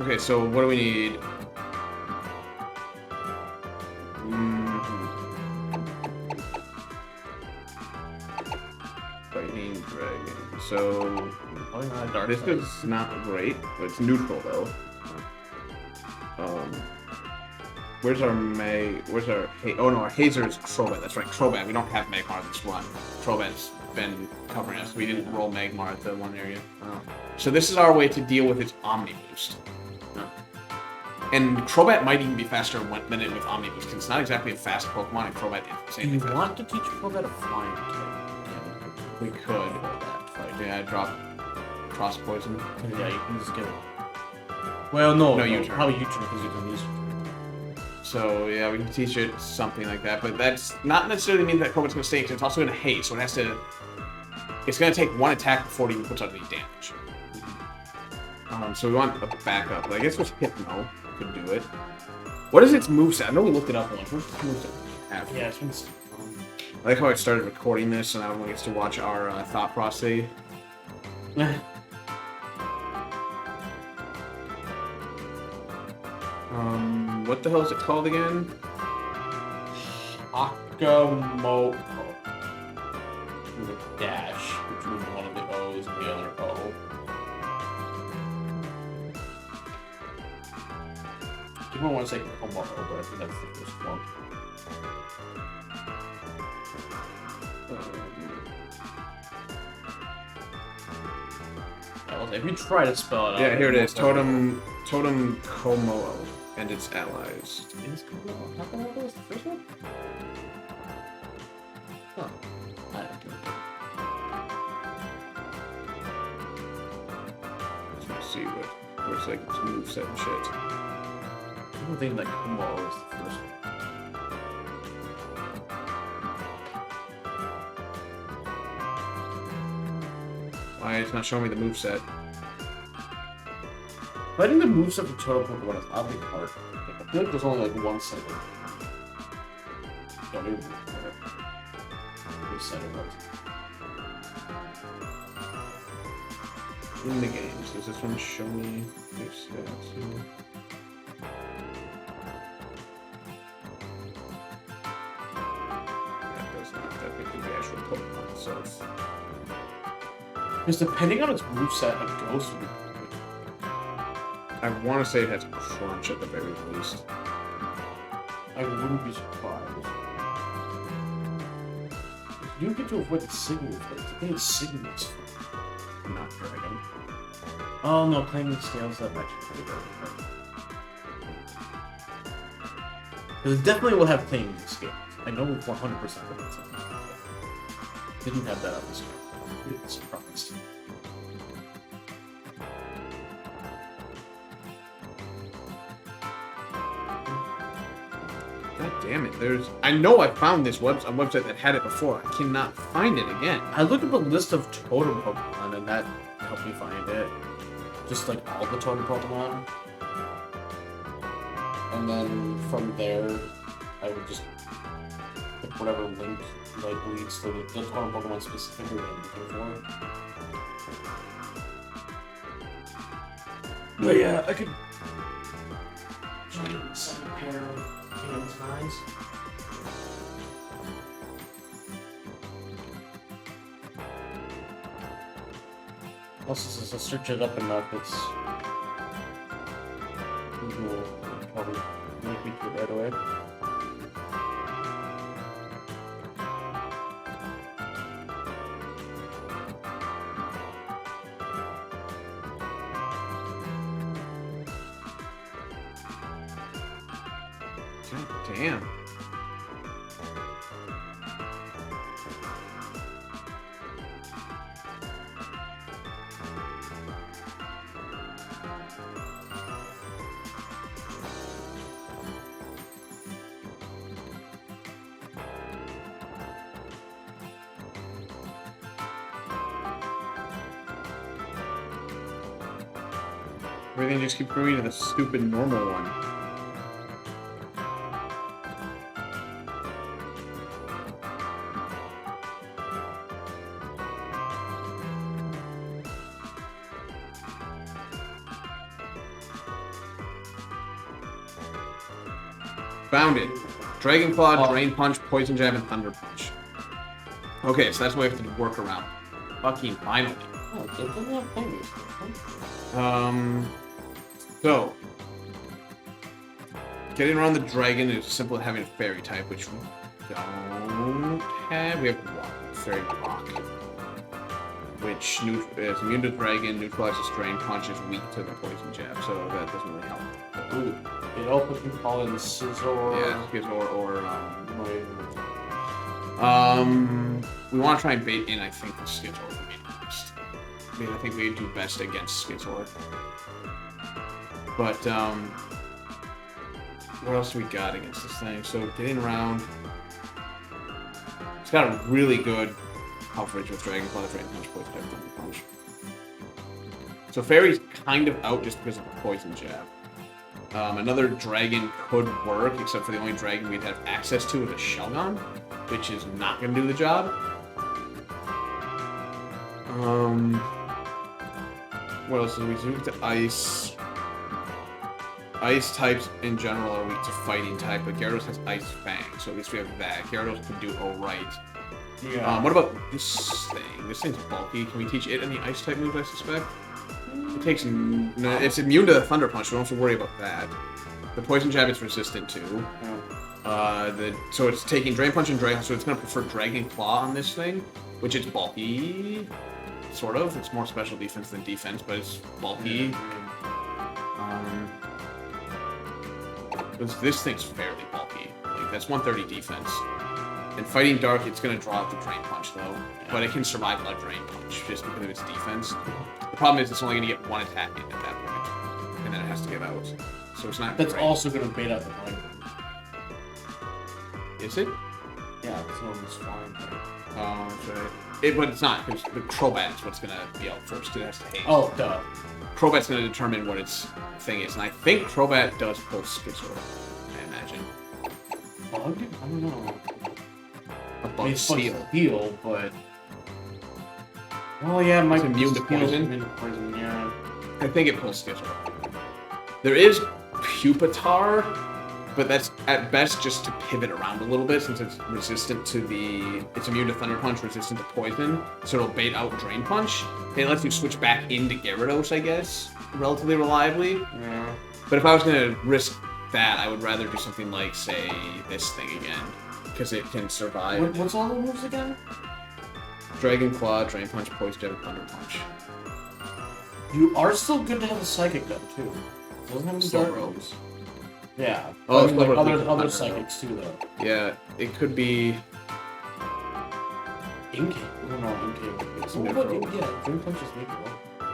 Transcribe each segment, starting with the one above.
Okay, so what do we need? Fighting dragon. So this is not great, but it's neutral though. Where's our May? Where's our? Oh no, our Hazer is Crobat. That's right, Crobat. We don't have Magmar this one. Crobat's been covering us. We didn't roll Magmar at the one area. Oh. So this is our way to deal with its Omni Boost. And Crobat might even be faster than it with Omni Boost, because it's not exactly a fast Pokemon, and Crobat is insanely fast. Do you want to teach Crobat a flying type? We could. Yeah, drop Cross Poison. Yeah, you can just get it. Well, no, U-turn. Probably U-turn because you can use. So yeah, we can teach it something like that, but that's not necessarily mean that Crobat's going to stay, because it's also going to hate, so it has to. It's going to take one attack before it even puts out any damage. So we want a backup. But I guess with Hypno could do it. What is its moveset? I know we looked it up once. What's its moveset? Yeah, it's been. I like how I started recording this, and everyone gets to watch our thought process. What the hell is it called again? Akamoto. With a dash between one of the O's and the other O. People want to say Komodo, but I think that's the first one. If you try to spell it out. Yeah, here it is. Totem Komodo and its allies. Is Komodo is the first one? Huh. I don't know. Let's see where's like its moveset and shit. I don't think that Komodo is the first one. Why it's not showing me the moveset? I think the moveset for Totem Pokemon is oddly hard. I feel like there's only like one cycle. Don't even reset it once. In the games, does this one show me their stats here? That does not. That would be the actual Pokemon itself. Because depending on its moveset, a ghost would be. I want to say it has crunch at the very least. I wouldn't be surprised. You get to avoid the signal phase. I think it's signals. Not dragon. Oh no, claiming scales that actually pretty good. Because it definitely will have claiming scales. I know 100% of it. Didn't have that on the screen. It's surprised. God damn it! I know I found this website that had it before. I cannot find it again. I looked up a list of totem Pokemon and that helped me find it. Just like all the totem Pokemon. And then from there, I would just pick whatever link like leads to the totem Pokemon specifically that I'm looking for. But yeah, I could join some pair of hands eyes. Also, since I search it up enough, it's Google will probably link me to it right away. God damn. Everything just keeps going to the stupid normal one. Found it. Dragon Claw, Drain Punch, Poison Jab, and Thunder Punch. Okay, so that's what we have to work around. Fucking finally. Oh, it doesn't have fingers. So getting around the dragon is simple as having a fairy type, which we don't have. We have fairy block, which is immune to dragon, neutralizes drain punch, is weak to the poison jab, so that doesn't really help. Ooh, it also can call in Scizor. Yeah, we want to try and bait in, I think, the Scizor, to be honest. I mean, I think we do best against Scizor. But, what else do we got against this thing? So, getting around... It's got a really good coverage with Dragon Claw, Dragon Punch, Poison Jab, Thunder Punch. So, Fairy's kind of out just because of the Poison Jab. Another dragon could work, except for the only dragon we'd have access to is a Shelgon, which is not going to do the job. What else? We move to Ice. Ice types in general are weak to fighting type, but Gyarados has Ice Fang, so at least we have that. Gyarados can do alright. Yeah. What about this thing? This thing's bulky. Can we teach it any Ice type moves, I suspect? It takes... No, it's immune to the Thunder Punch, so we don't have to worry about that. The Poison Jab it's resistant to. So it's taking Drain Punch and Dragon, so it's going to prefer Dragon Claw on this thing, which is bulky, sort of. It's more special defense than defense, but it's bulky. This thing's fairly bulky. Like, that's 130 defense. And Fighting Dark, it's going to draw out the Drain Punch, though. But it can survive a Drain Punch, just because of its defense. The problem is it's only going to get one attack in at that point. And then it has to give out. So it's not That's great. also going to bait out the Blind. Is it? Yeah, it's almost fine. Oh, that's right. But it's not, because the Crobat is what's going to be out first, because it has to haste. Oh, duh. Crobat's going to determine what its thing is, and I think Crobat does pull Scizor, I imagine. Bug? I don't know. A Bug Seal. Heal, but... Well, yeah, it might It's immune to poison? Immune to poison, yeah. I think it pulls Scizor. There is Pupitar, but that's at best just to pivot around a little bit, since it's resistant to the... It's immune to Thunder Punch, resistant to Poison, so it'll bait out Drain Punch. And it lets you switch back into Gyarados, I guess, relatively reliably. Yeah. But if I was going to risk that, I would rather do something like, say, this thing again, because it can survive. What's all the moves again? Dragon Claw, Drain Punch, Poison Jab, and Thunder Punch. You are still good to have a Psychic Gun, too. It doesn't have any Slow Dark Road. moves. Yeah. Oh, I mean, like Slow Road. other Psychics, too, though. Yeah, it could be... Inkay. Oh, no, Inkay. It's What neutral. about Inkay? Yeah, Drain Punch is neutral.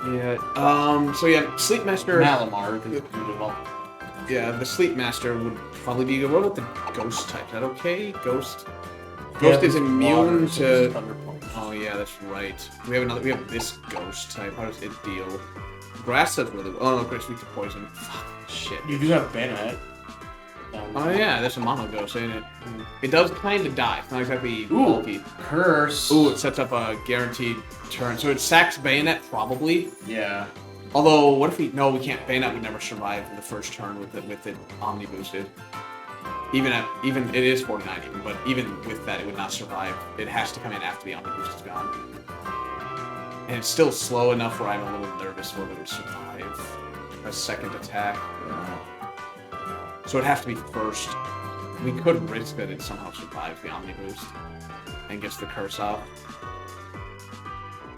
Yeah, so yeah, Sleep Master... Malamar, because it can do well. Yeah, the Sleep Master would probably be good. What about the Ghost type? Is that okay? Ghost? Yeah, Ghost is this immune water, so it's to... Thunder Punch. Oh yeah, that's right. We have this Ghost type. How does it deal? Grass does really well. Oh no, Grass weak to poison. Fuck, shit. You do have Bayonet. Oh yeah, that's a mono ghost, ain't it? It does kind of die. It's not exactly bulky. Curse. Ooh, it sets up a guaranteed turn. So it sacks Bayonet, probably. Yeah. Although, what if we... No, we can't. Bayonet would never survive the first turn with it Omni boosted. Even it is 49 even, but even with that, it would not survive. It has to come in after the Omni boost is gone. And it's still slow enough where I'm a little nervous whether it would survive a second attack. So it'd have to be first. We could risk that it somehow survives the Omni boost and gets the curse off.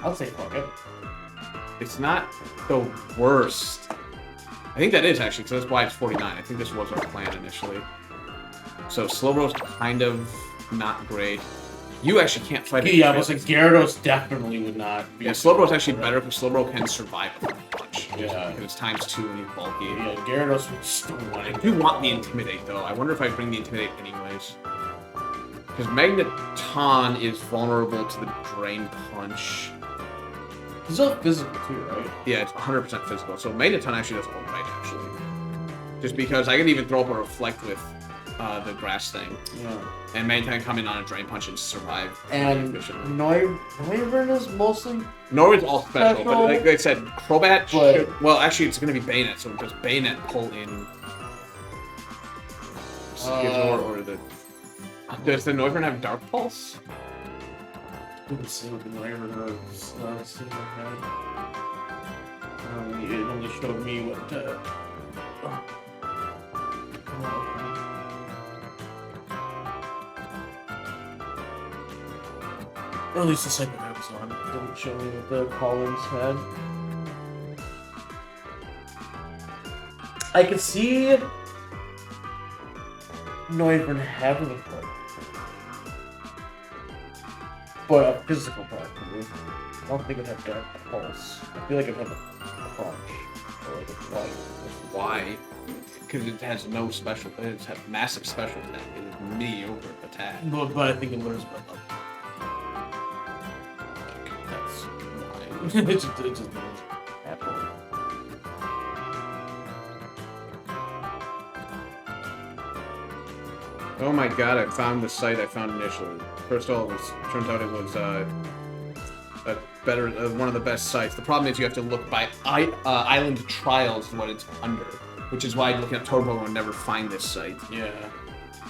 I'll say fuck it. It's not the worst. I think that is actually, because that's why it's 49. I think this was our plan initially. So Slowbro's kind of not great. You actually can't fight it. Yeah, but like Gyarados definitely would not be. Yeah, Slowbro's actually better because Slowbro can survive a punch. Yeah. Because it's ×2 and he's bulky. Yeah, Gyarados would still win. I do want the Intimidate though. I wonder if I bring the Intimidate anyways. Because Magneton is vulnerable to the Drain Punch. He's all physical too, right? Yeah, it's 100% physical. So Magneton actually does alright, actually. Just because I can even throw up a Reflect with the grass thing. Yeah. And Magneton can come in on a Drain Punch and survive. And Noivern is mostly... Norwood's all special, but like I said, Crobat should... Well, actually, it's going to be Bayonet, so does Bayonet pull in Skizor or the... Does the Noivern have Dark Pulse? Didn't see what the Noivern does. See my head. It only showed me what... Come on. Or at least the second episode didn't show me what the Collins had. I could see Noivern having a part. But a physical part. I don't think it'd have Dark Pulse. I feel like it'd have a Crunch. Or like a Flight. Why? Because it has no special... It's has massive special attack. It is mediocre attack. But I think it learns by level. That's why. it just learns happily. Oh my god, I found the site I found initially. First of all, turns out it was one of the best sites. The problem is you have to look by Island Trials what it's under, which is why looking at Turbo would never find this site. Yeah.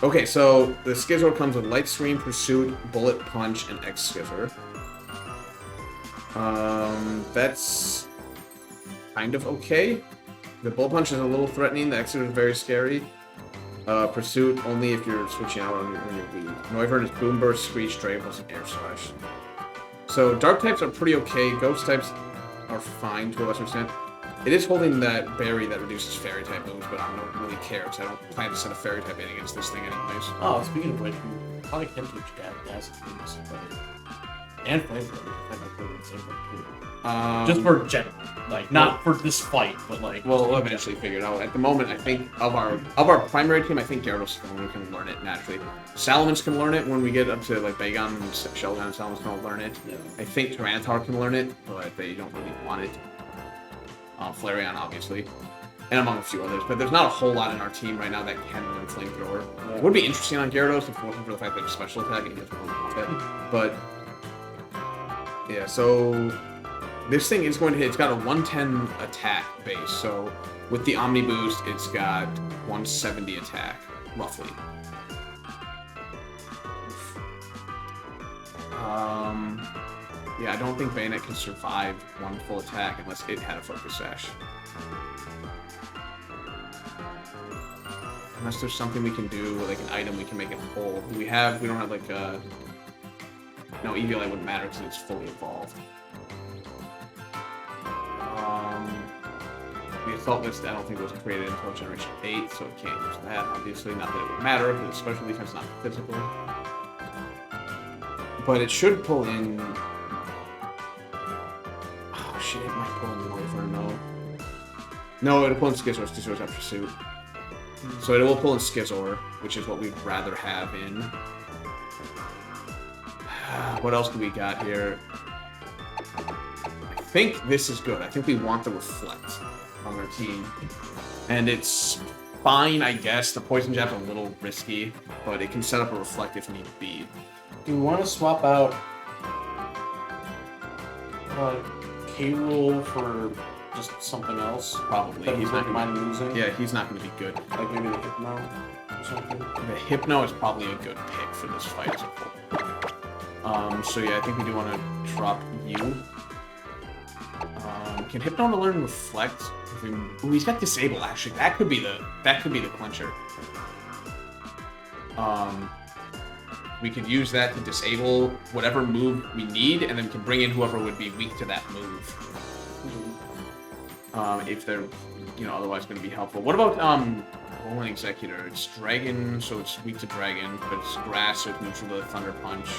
Okay, so the Skizor comes with Light Screen, Pursuit, Bullet Punch, and X Skizor. That's kind of okay. The Bullet Punch is a little threatening. The X Skizor is very scary. Pursuit only if you're switching out on your lead. Noivern is Boom Burst, Screech, Dragon plus an Air Slash. So Dark types are pretty okay. Ghost types are fine to a lesser extent. It is holding that berry that reduces Fairy type moves, but I don't really care because I don't plan to send a Fairy type in against this thing anyways. Oh, speaking of which, we probably can teach Gas moves, and Flamethrower. I might put it in the same one too. Just for general, like not for this fight, but like. We'll eventually figure it out. At the moment, I think of our primary team, I think Gyarados can learn it naturally. Salamence can learn it when we get up to like Bagon and Sheldon and Salamence can all learn it. Yeah. I think Tyranitar can learn it, but they don't really want it. Flareon, obviously, and among a few others. But there's not a whole lot in our team right now that can learn Flamethrower. Yeah. It would be interesting on Gyarados if it wasn't for the fact that it's special attack and he doesn't really want that. But yeah, so. This thing is going to hit, it's got a 110 attack base, so with the Omni Boost, it's got 170 attack, roughly. Yeah, I don't think Bayonet can survive one full attack unless it had a Focus Sash. Unless there's something we can do, like an item we can make it whole. We don't have like a... No, EVLA wouldn't matter because it's fully evolved. The Assault List, I don't think it was created until Generation 8, so it can't use that, obviously. Not that it would matter, because it's special defense, not physical. But it should pull in... Oh shit, it might pull in Noivern, no. No, it'll pull in Skizor, Skizor's have Pursuit. So it will pull in Skizor, which is what we'd rather have in. What else do we got here? I think this is good. I think we want the Reflect on our team. And it's fine, I guess. The Poison Jab's a little risky, but it can set up a Reflect if need be. Do we want to swap out K-Rool for just something else? Probably. He's not mind losing? Yeah, he's not going to be good. Like maybe the Hypno or something? The Hypno is probably a good pick for this fight as a whole. So yeah, I think we do want to drop you. Can Hypno learn Reflect? Ooh, he's got Disable actually. That could be the clincher. We could use that to disable whatever move we need, and then can bring in whoever would be weak to that move. If they're, otherwise going to be helpful. What about Rolling Executor? It's Dragon, so it's weak to Dragon, but it's Grass, so it's neutral to Thunder Punch.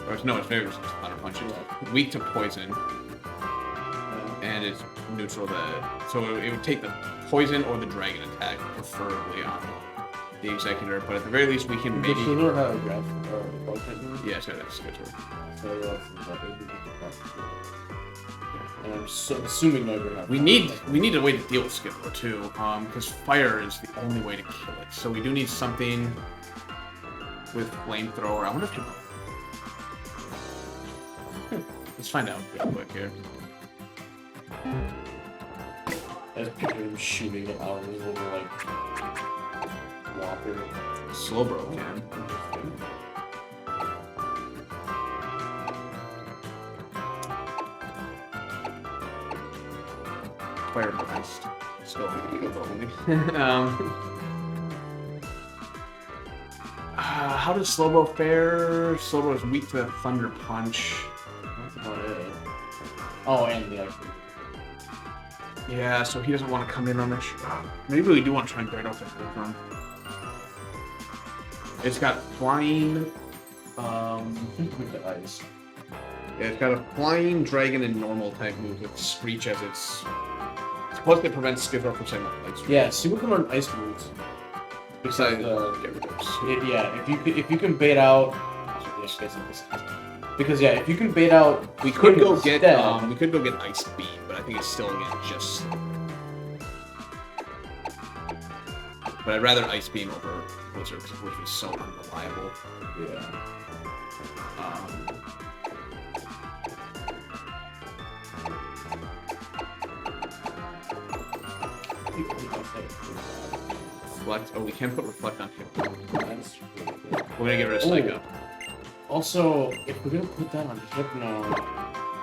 Or no, it's very resistant to Thunder Punch. It's weak to Poison. And it's neutral to... So it would take the Poison or the Dragon attack, preferably on the Executor. But at the very least, we can maybe... Does Shooter have a Grass? Yeah, so that's good. And I'm assuming Noivern. We need a way to deal with Skipper too, because fire is the only way to kill it. So we do need something with Flamethrower. I wonder if let's find out real quick here. I just picture him shooting it out of his little Walker. Slowbro can. Fire Blast. Still how does Slowbro fare? Slowbro is weak to Thunder Punch. That's about it. Oh, and the actual. Yeah, so he doesn't want to come in on this. Maybe we do want to try and break off the run. It's got flying. With the ice. Yeah, it's got a flying dragon and normal type moves with Screech as its. Plus, it prevents Skithro from saying like Screech. Yeah, see what can learn ice moves. Besides, Get rid of if you can bait out. Because yeah, if you can bait out, we could go get Ice Beam, but I think it's still again just. But I'd rather Ice Beam over Blizzard, which is so unreliable. Yeah. Reflect. Oh, we can put Reflect on him. That's really good. We're gonna get rid of Psycho. Also, if we're gonna put that on Hypno,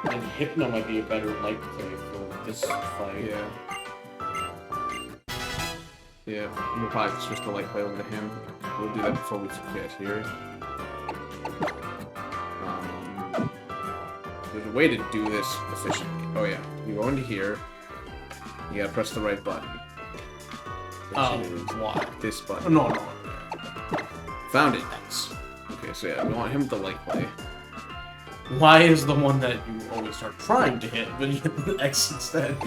then Hypno might be a better light play for this fight. Yeah. Yeah, we'll probably switch the light play over to him. We'll do that before we forget here. There's a way to do this efficiently. Oh yeah, you go into here. You gotta press the right button. Why? This button. Oh, no. Found it. Nice. Okay, so yeah, we want him with the light play. Why is the one that you always start trying to hit, but you hit the X instead?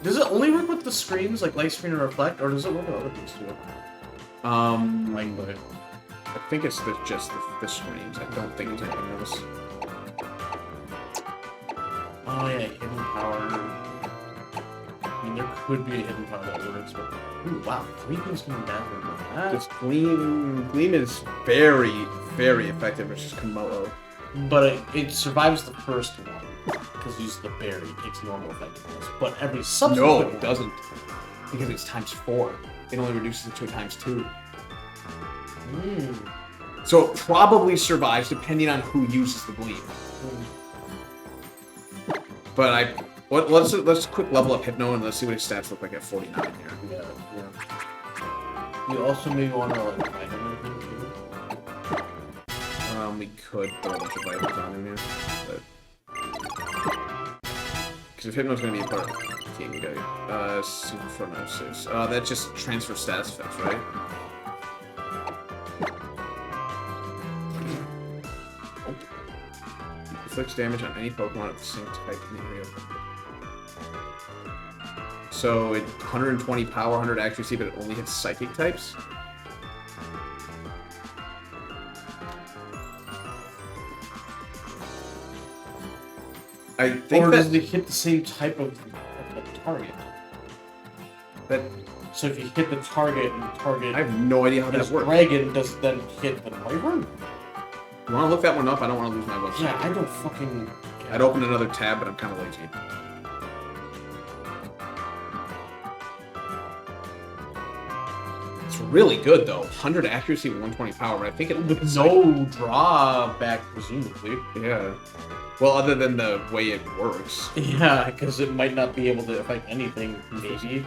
Does it only work with the screens, like Light Screen or Reflect, or does it work with other things too? Light play. I think it's just the screens. I don't think it's anything else. Oh yeah, hidden power. I mean, there could be a hidden power that works, but ooh, wow, 3 things coming down from that. This Gleam is very, very effective versus Komodo. But it survives the first one because it uses the berry. It takes normal effectiveness, but every subsequent No, it doesn't, because it's ×4. It only reduces it to a ×2. So it probably survives depending on who uses the Gleam. But let's quick level up Hypno and let's see what his stats look like at 49 here. Yeah. You also maybe want to like find him too. We could throw a bunch of vitals on him here, but because if Hypno's gonna be a part of the team, you gotta Super Phronosis. That just transfers status effects, right? Inflicts damage on any Pokemon of the same type in the area. So it 120 power, 100 accuracy, but it only hits psychic types. I think or that does it hit the same type of target? So if you hit the target and the target, I have no idea how that works. Dragon does it then hit the Wyvern? You want to look that one up? I don't want to lose my website. Yeah, I don't fucking. I'd open another tab, but I'm kind of lazy. It's really good though. 100 accuracy, 120 power. I think it with no drawback, presumably. Yeah. Well, other than the way it works. Yeah, because it might not be able to affect anything, maybe.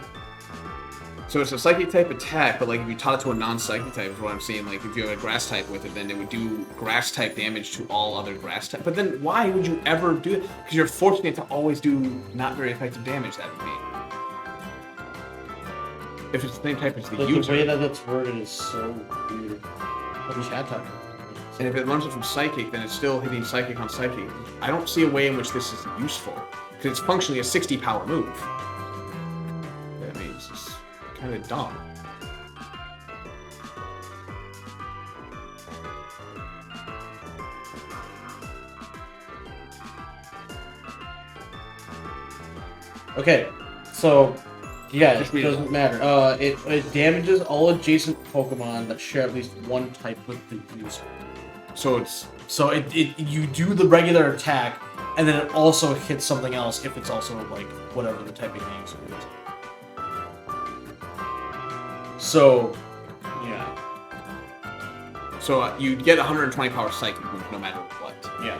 So it's a psychic type attack, but like if you taught it to a non-psychic type, is what I'm saying. Like if you have a grass type with it, then it would do grass type damage to all other grass type. But then why would you ever do it? Because you're forcing it to always do not very effective damage. That would be. If it's the same type as the user. The way that it's worded is so weird. And if it learns it from psychic, then it's still hitting psychic on psychic. I don't see a way in which this is useful because it's functionally a 60 power move. That means it's kind of dumb. Okay, so yeah, Just it doesn't matter. It damages all adjacent Pokemon that share at least one type with the user. So you do the regular attack, and then it also hits something else if it's also like whatever the type of user is. So, yeah. So you get 120 power psychic move no matter what. Yeah.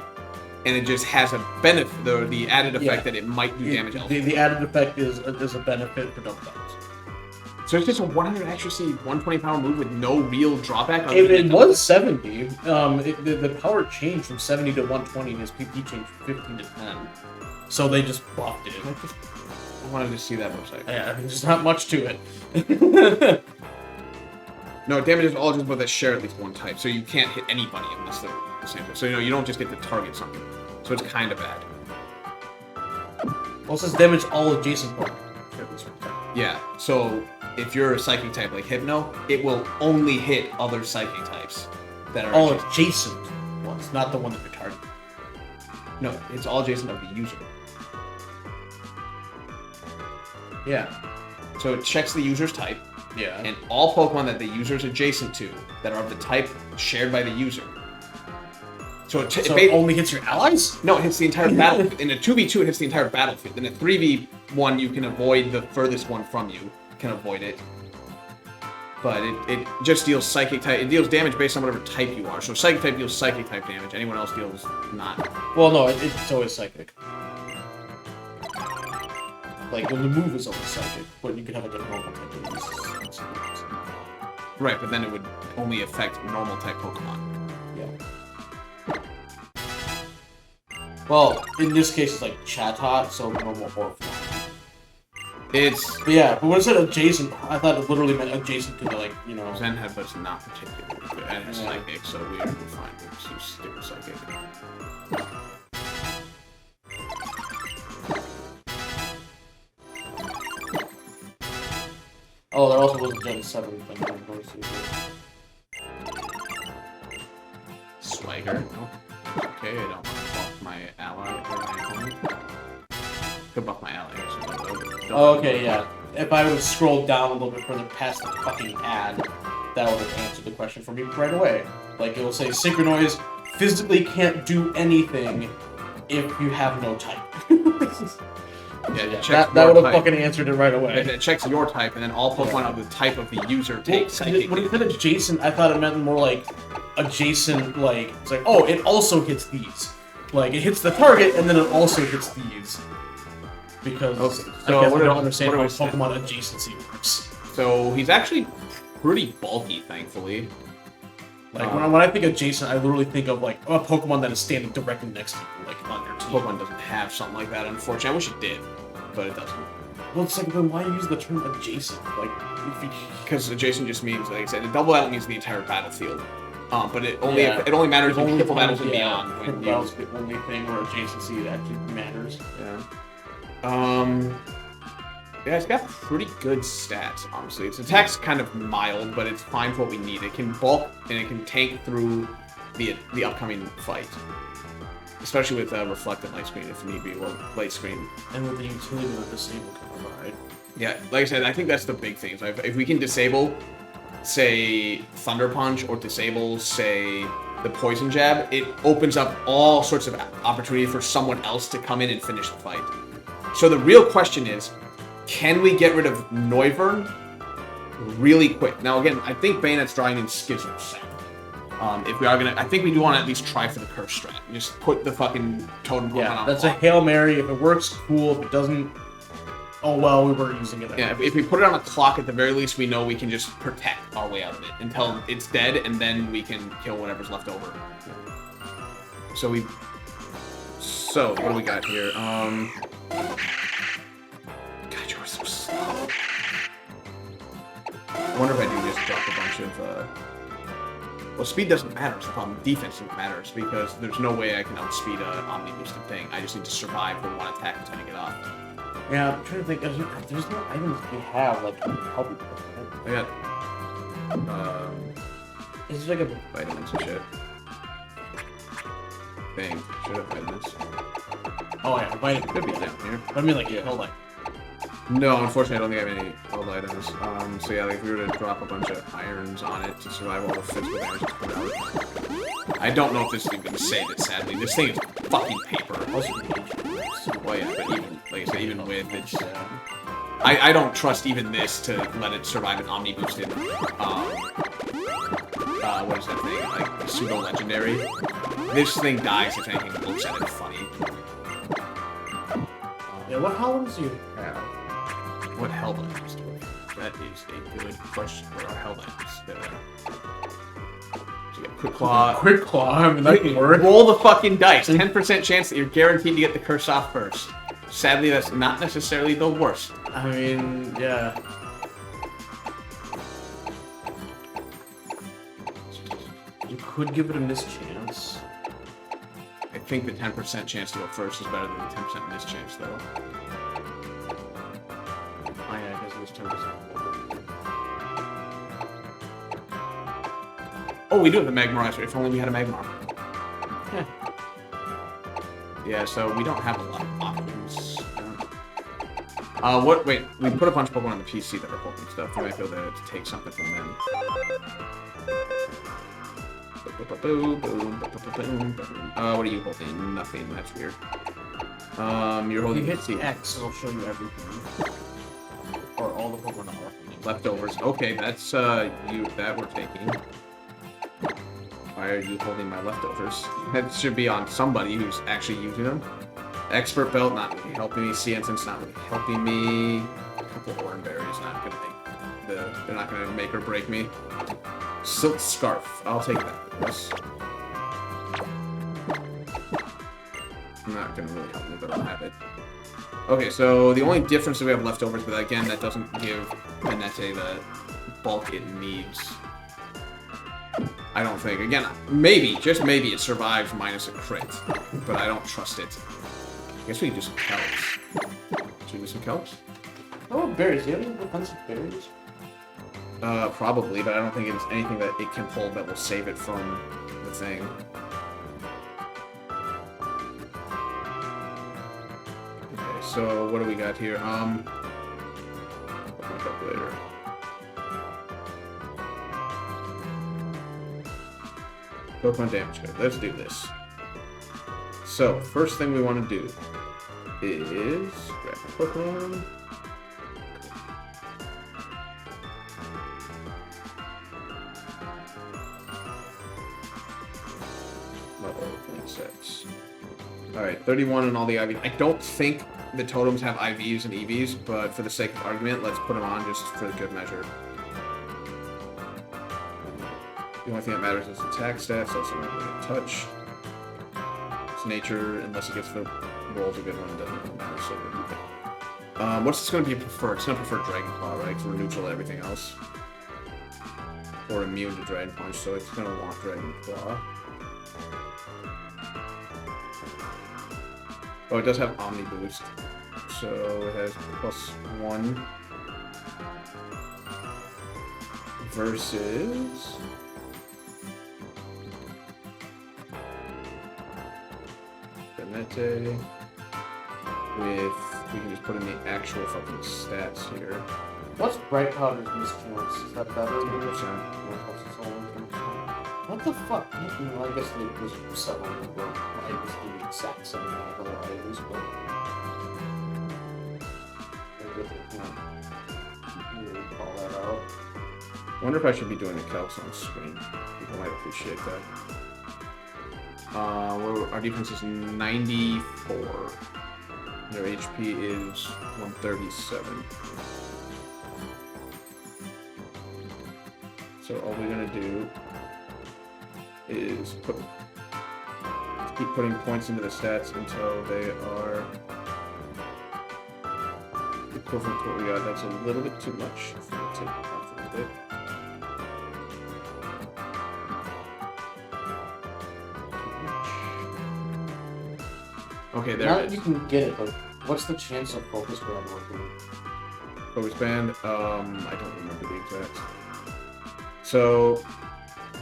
And it just has a benefit, though, the added effect that it might do damage elsewhere. The added effect is a benefit for double damage. So it's just a 100 accuracy, 120 power move with no real drawback? It was 70. The power changed from 70 to 120, and his PP changed from 15 to 10. So they just buffed it. I wanted to see that website. Yeah, there's not much to it. No, it damages all just with a share at least one type, so you can't hit anybody unless they're the same type. So, you don't just get to target something. So it's kind of bad. Well, it says damage all adjacent Pokemon. Yeah, so if you're a psychic type like Hypno, it will only hit other psychic types that are all adjacent ones, not the one that you're targeting. No, it's all adjacent of the user. Yeah. So it checks the user's type. Yeah. And all Pokemon that the user is adjacent to that are of the type shared by the user. So it only hits your allies? No, it hits the entire battlefield. In a 2v2, it hits the entire battlefield. In a 3v1, you can avoid the furthest one from you. Can avoid it. But it just deals psychic type. It deals damage based on whatever type you are. So psychic type deals psychic type damage. Anyone else deals not. Well, no, it's always psychic. Like, when the move is always psychic, but you could have like a normal type of Right, but then it would only affect normal type Pokemon. Yeah. Well, in this case, it's like Chatot, so normal or But when it said adjacent, I thought it literally meant adjacent to the, like, Zenhead was not particularly good. And it's psychic, so we're fine. We'll just stick with psychic. Oh, there also was a Gen 7 thing. Swagger. No. Okay, I don't want to buff my ally or my opponent. Could buff my ally. Oh, okay, yeah. If I would scroll down a little bit further past the fucking ad, that would have answered the question for me right away. Like, it will say, Synchronoise physically can't do anything if you have no type. That would have fucking answered it right away. It checks your type, and then all Pokemon of the type of the user take psychic. When it said adjacent, I thought it meant more like adjacent, like, it's like, oh, it also hits these. Like, it hits the target, and then it also hits these. Because I don't understand how Pokemon adjacency works. So he's actually pretty bulky, thankfully. Like, when I think adjacent, I literally think of, like, a Pokemon that is standing directly next to you, like, on your team. Pokemon doesn't have something like that, unfortunately. I wish it did, but it doesn't. Well, it's like, then why use the term adjacent? Like, because adjacent just means, like I said, the double out means the entire battlefield. But it only matters in triple battles and beyond. Triple battles the only thing where adjacency actually matters. Yeah. Yeah, it's got pretty good stats, honestly. Its attack's kind of mild, but it's fine for what we need. It can bulk, and it can tank through the upcoming fight. Especially with reflected light screen, if need be, or light screen. And with the utility that Disable can provide. Yeah, like I said, I think that's the big thing. So if we can disable, say, Thunder Punch, or disable, say, the Poison Jab, it opens up all sorts of opportunity for someone else to come in and finish the fight. So the real question is, can we get rid of Noivern really quick? Now, again, I think Bayonet's drawing in Schism set. If we are gonna, I think we do want to at least try for the curse strat. Just put the fucking totem Pokemon on. That's a Hail Mary. If it works, cool. If it doesn't, oh well, we were using it. Yeah, if we put it on a clock, at the very least, we know we can just protect our way out of it until it's dead, and then we can kill whatever's left over. So what do we got here? God, you are so slow. I wonder if I do just drop a bunch of, well, speed doesn't matter, it's the problem. Defense matters, because there's no way I can outspeed a Omni-boosted thing. I just need to survive with one attack until I get off. Yeah, I'm trying to think, there's no items we have, like, to help you. I got, is there like a vitamins and shit. Thing. Should have vitamins. Oh yeah, vitamins. Could be down here. I mean, like, yeah, hold on. No, unfortunately, I don't think I have any old items. So yeah, like if we were to drop a bunch of irons on it to survive all the physical damage that's put out. I don't know if this is even going to save it, sadly. This thing is fucking paper. Well, yeah, but even, like I said, even with it's... I don't trust even this to let it survive an Omni boosted, what is that thing? Like, pseudo-legendary. This thing dies if anything looks at it funny. Yeah, what Hellens do you have? What Hellens do? That is a good question. What are Hellens? Quick Claw. Quick Claw, I mean, that can work. Roll the fucking dice. 10% chance that you're guaranteed to get the curse off first. Sadly, that's not necessarily the worst. I mean, yeah. You could give it a mischance. I think the 10% chance to go first is better than the 10% mischance, though. Oh yeah, I guess it was 10%. Oh, we do have a Magmarizer. If only we had a Magmar. Yeah. Yeah, so we don't have a lot of options. Wait, we put a bunch of Pokemon on the PC that are holding stuff. We might be able to take something from them. What are you holding? Nothing. That's weird. You're holding... You hit the X, it'll show you everything. Or all the Pokemon are. Leftovers. Okay, that's, that we're taking. Why are you holding my leftovers? That should be on somebody who's actually using them. Expert Belt, not really helping me. Sea Ensign's not really helping me. A couple of Oranberries, not gonna make they're not gonna make or break me. Silk Scarf, I'll take that. Yes. Not gonna really help me, but I'll have it. Okay, so the only difference that we have leftovers, but again, that doesn't give Benete the bulk it needs. I don't think. Again, maybe, just maybe, it survives minus a crit, but I don't trust it. I guess we can do some Kelps. Should we do some Kelps? Oh, berries. Do you have any defensive berries? Probably, but I don't think it's anything that it can pull that will save it from the thing. Okay, so what do we got here? Calculator. Pokemon damage code. Let's do this. So, first thing we want to do is grab a Pokemon. Level 26. Alright, 31 and all the IVs. I don't think the totems have IVs and EVs, but for the sake of argument, let's put them on just for the good measure. The only thing that matters is attack stats, so it's not really a touch. It's nature, unless it gets the rolls a good one, it doesn't really matter, so what's this going to be preferred? It's going to prefer Dragon Claw, right? Because we're neutral to everything else. Or immune to Dragon Punch, so it's going to want Dragon Claw. Oh, it does have Omni Boost. So it has +1 versus... Benete with... We can just put in the actual fucking stats here. What's Bright Powder's mischance? Is that better than 10%. What the fuck? Well, I guess it was several of them. I was the exact same amount of other items, but... Really call that out. I wonder if I should be doing the calcs on screen. People might appreciate that. Our defense is 94. Their HP is 137. So all we're gonna do is keep putting points into the stats until they are equivalent to what we got. That's a little bit too much. If we take it off a little bit. Okay, there now it is. you can get it, but what's the chance of Focus Band working? Focus Band, I don't remember the exact. So,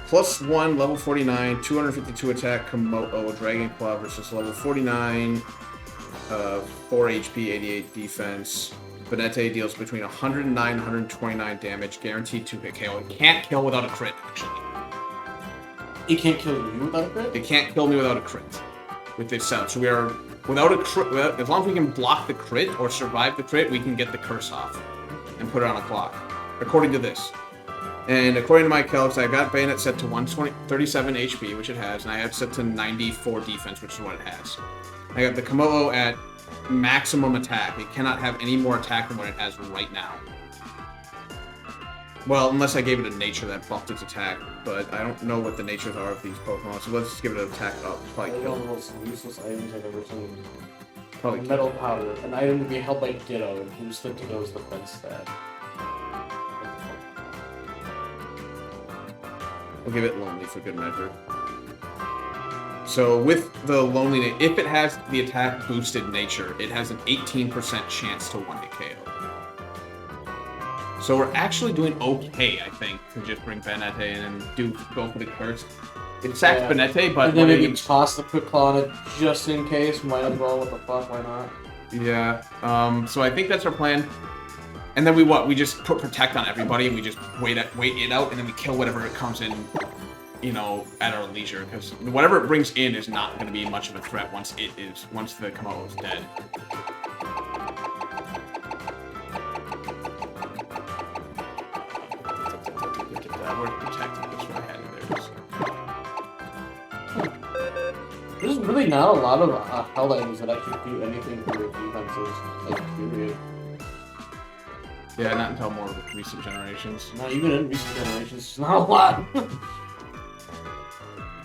+1, level 49, 252 attack, Komodo, Dragon Claw versus level 49, 4 HP, 88 defense. Benete deals between 109 and 129 damage, guaranteed 2-hit KO. It can't kill without a crit, actually. It can't kill you without a crit? It can't kill me without a crit with this setup. So we are Without a crit, as long as we can block the crit or survive the crit, we can get the curse off and put it on a clock, according to this. And according to my calcs, I got Bayonet set to 137 HP, which it has, and I have set to 94 defense, which is what it has. I got the Komodo at maximum attack. It cannot have any more attack than what it has right now. Well, unless I gave it a nature that buffed its attack, but I don't know what the natures are of these Pokemon, so let's just give it an attack up. Probably One kill. of the most useless items I've ever seen. Probably kill. Metal powder, an item to be held by Ditto, and boost the Ditto's defense stat. We'll give it Lonely for good measure. So with the Loneliness, if it has the attack boosted nature, it has an 18% chance to 1-hit KO. So we're actually doing okay, I think, to just bring Banette in and go for the curse. It sacks Banette, but and then maybe toss the Quick Claw on it just in case. Might as well. What the fuck? Why not? Yeah. So I think that's our plan. And then we just put Protect on everybody, and we just wait it out, and then we kill whatever it comes in, at our leisure. Because whatever it brings in is not going to be much of a threat once the Komodo is dead. We're protecting this one ahead of theirs. There's really not a lot of held items that actually do anything for your defenses, period. Yeah, not until more recent generations. No, even in recent generations, it's not a lot.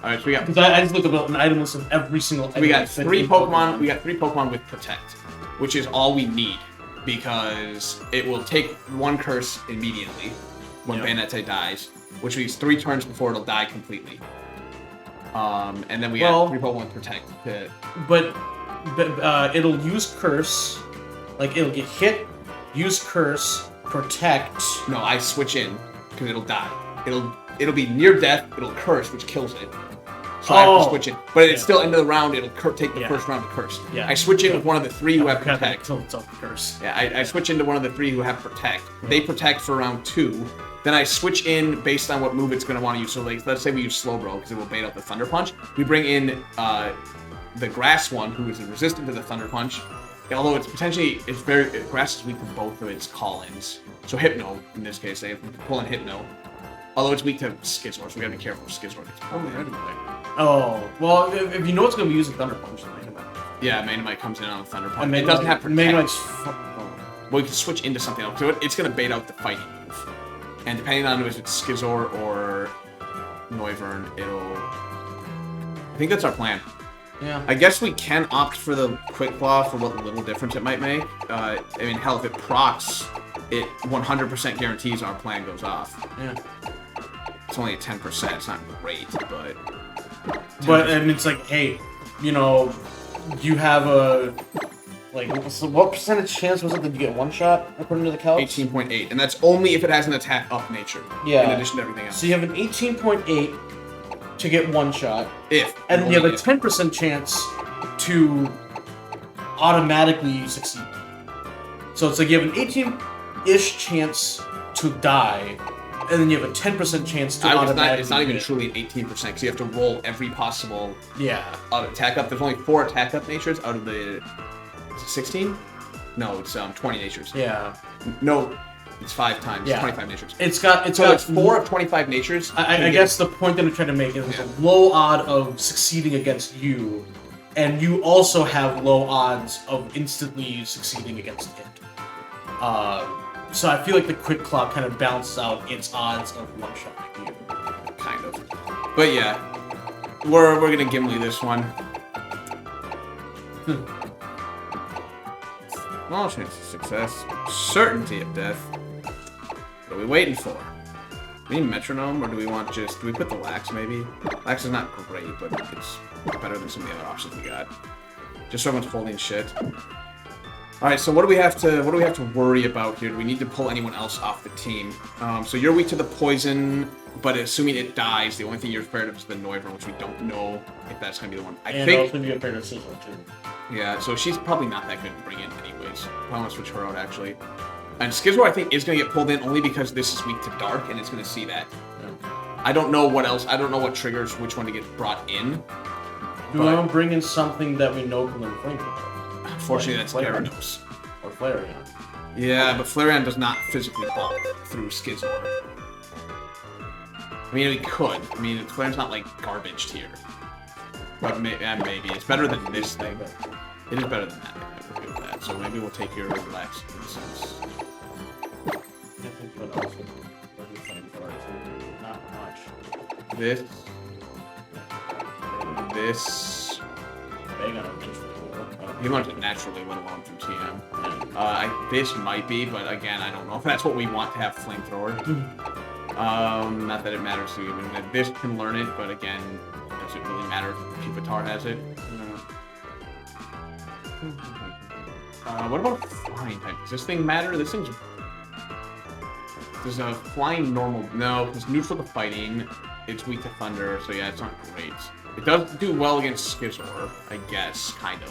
Alright, so we got... Because I just looked up an item list of every single item. We got three Pokemon. We got 3 Pokemon with Protect, which is all we need because it will take 1 curse immediately when Bayonetta dies, which means 3 turns before it'll die completely. And then we got 3 Pokemon with Protect. But it'll use Curse, like it'll get hit, use Curse, Protect. No, I switch in because it'll die. It'll be near death. It'll curse, which kills it. So I have to switch in. But it's still end of the round. It'll take the first round to curse. Yeah. I switch in with one of the 3 who have Protect. Until it's up Curse. Yeah, I switch into one of the 3 who have Protect. They Protect for round 2. Then I switch in based on what move it's going to want to use. So like, let's say we use Slowbro because it will bait out the Thunder Punch. We bring in the Grass one who is resistant to the Thunder Punch. Although Grass is weak to both of its call-ins. So Hypno, in this case, they pull in Hypno. Although it's weak to Skizor, so we gotta be careful if Skizor gets pulled in. Oh, well, if you know it's gonna be using Thunder Punch, then Magnemite. Yeah, Magnemite comes in on the Thunder Punch. It doesn't have Protect. Magnemite's... Well, we can switch into something else. So it's gonna bait out the fighting move. And depending on if it's Skizor or Noivern, I think that's our plan. Yeah. I guess we can opt for the Quick Claw for what little difference it might make. I mean, hell, if it procs, it 100% guarantees our plan goes off. Yeah. It's only at 10%. It's not great, but... But, and it's like, hey, you have a... Like, so what percentage chance was it that you get 1 shot, according to the calcs? 18.8, and that's only if it has an attack up nature. Yeah. In addition to everything else. So you have an 18.8 to get 1 shot. And you have a 10% chance to automatically succeed. So it's like you have an 18-ish chance to die, and then you have a 10% chance to automatically... It's not even truly an 18%, because you have to roll every possible attack up. There's only 4 attack up natures out of the... Is it 16? No, it's 20 natures. Yeah. No, it's 5 times. Yeah. 25 natures. It's got 4 of 25 natures. I guess the point that I'm trying to make is there's a low odd of succeeding against you, and you also have low odds of instantly succeeding against it. So I feel like the Quick Claw kind of balances out its odds of one-shotting you. Kind of. But yeah, we're gonna Gimli this one. Small chance of success. Certainty of death. What are we waiting for? Do we need Metronome, or do we put the Lax maybe? Lax is not great, but it's better than some of the other options we got. Just so everyone's holding shit. Alright, so what do we have to worry about here? Do we need to pull anyone else off the team? So you're weak to the poison, but assuming it dies, the only thing you're afraid of is the Noivern, which we don't know if that's gonna be the one. I think also be afraid of Scizor too. Yeah, so she's probably not that good to bring in anyways. Probably want to switch her out actually. And Skizor I think is gonna get pulled in only because this is weak to dark and it's gonna see that. Yeah. I don't know what else. I don't know what triggers which one to get brought in. Do we want to bring in something that we know can learn flamethrower? Unfortunately, that's Gyarados. Or Flareon. Yeah, but Flareon does not physically bulk through Skizor. I mean, we could. I mean, Flareon's not like garbage tier. But maybe it's better than this thing. It is better than that. I agree with that. So maybe we'll take your relax instance. Not much. This. He learned it naturally, let alone through TM. This might be, but again, I don't know if that's what we want to have flamethrower. Not that it matters to you. This can learn it, but again, does it really matter if Pupitar has it? What about flying type? Does this thing matter? This thing's... There's a flying normal... No, it's neutral to fighting. It's weak to thunder, so yeah, it's not great. It does do well against Skizor, I guess, kind of.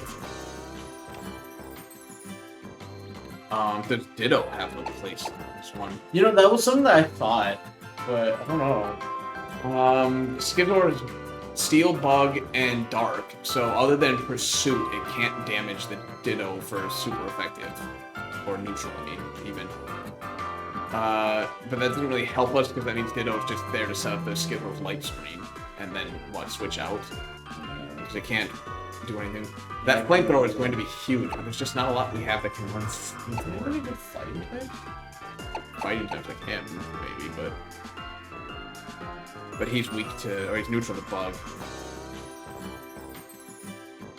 Does Ditto have no place in this one? You know, that was something that I thought, but I don't know. Skizor is Steel, Bug, and Dark, so other than Pursuit, it can't damage the Ditto for super effective. Or neutral, I mean, even. But that doesn't really help us, because that means Ditto is just there to set up the Skizor's light screen, and then, switch out? Because it can't do anything. That flamethrower is going to be huge, but there's just not a lot we have that can run flamethrower. Really good fighting types? Fighting types like him, maybe, but he's weak to, or he's neutral to Bug.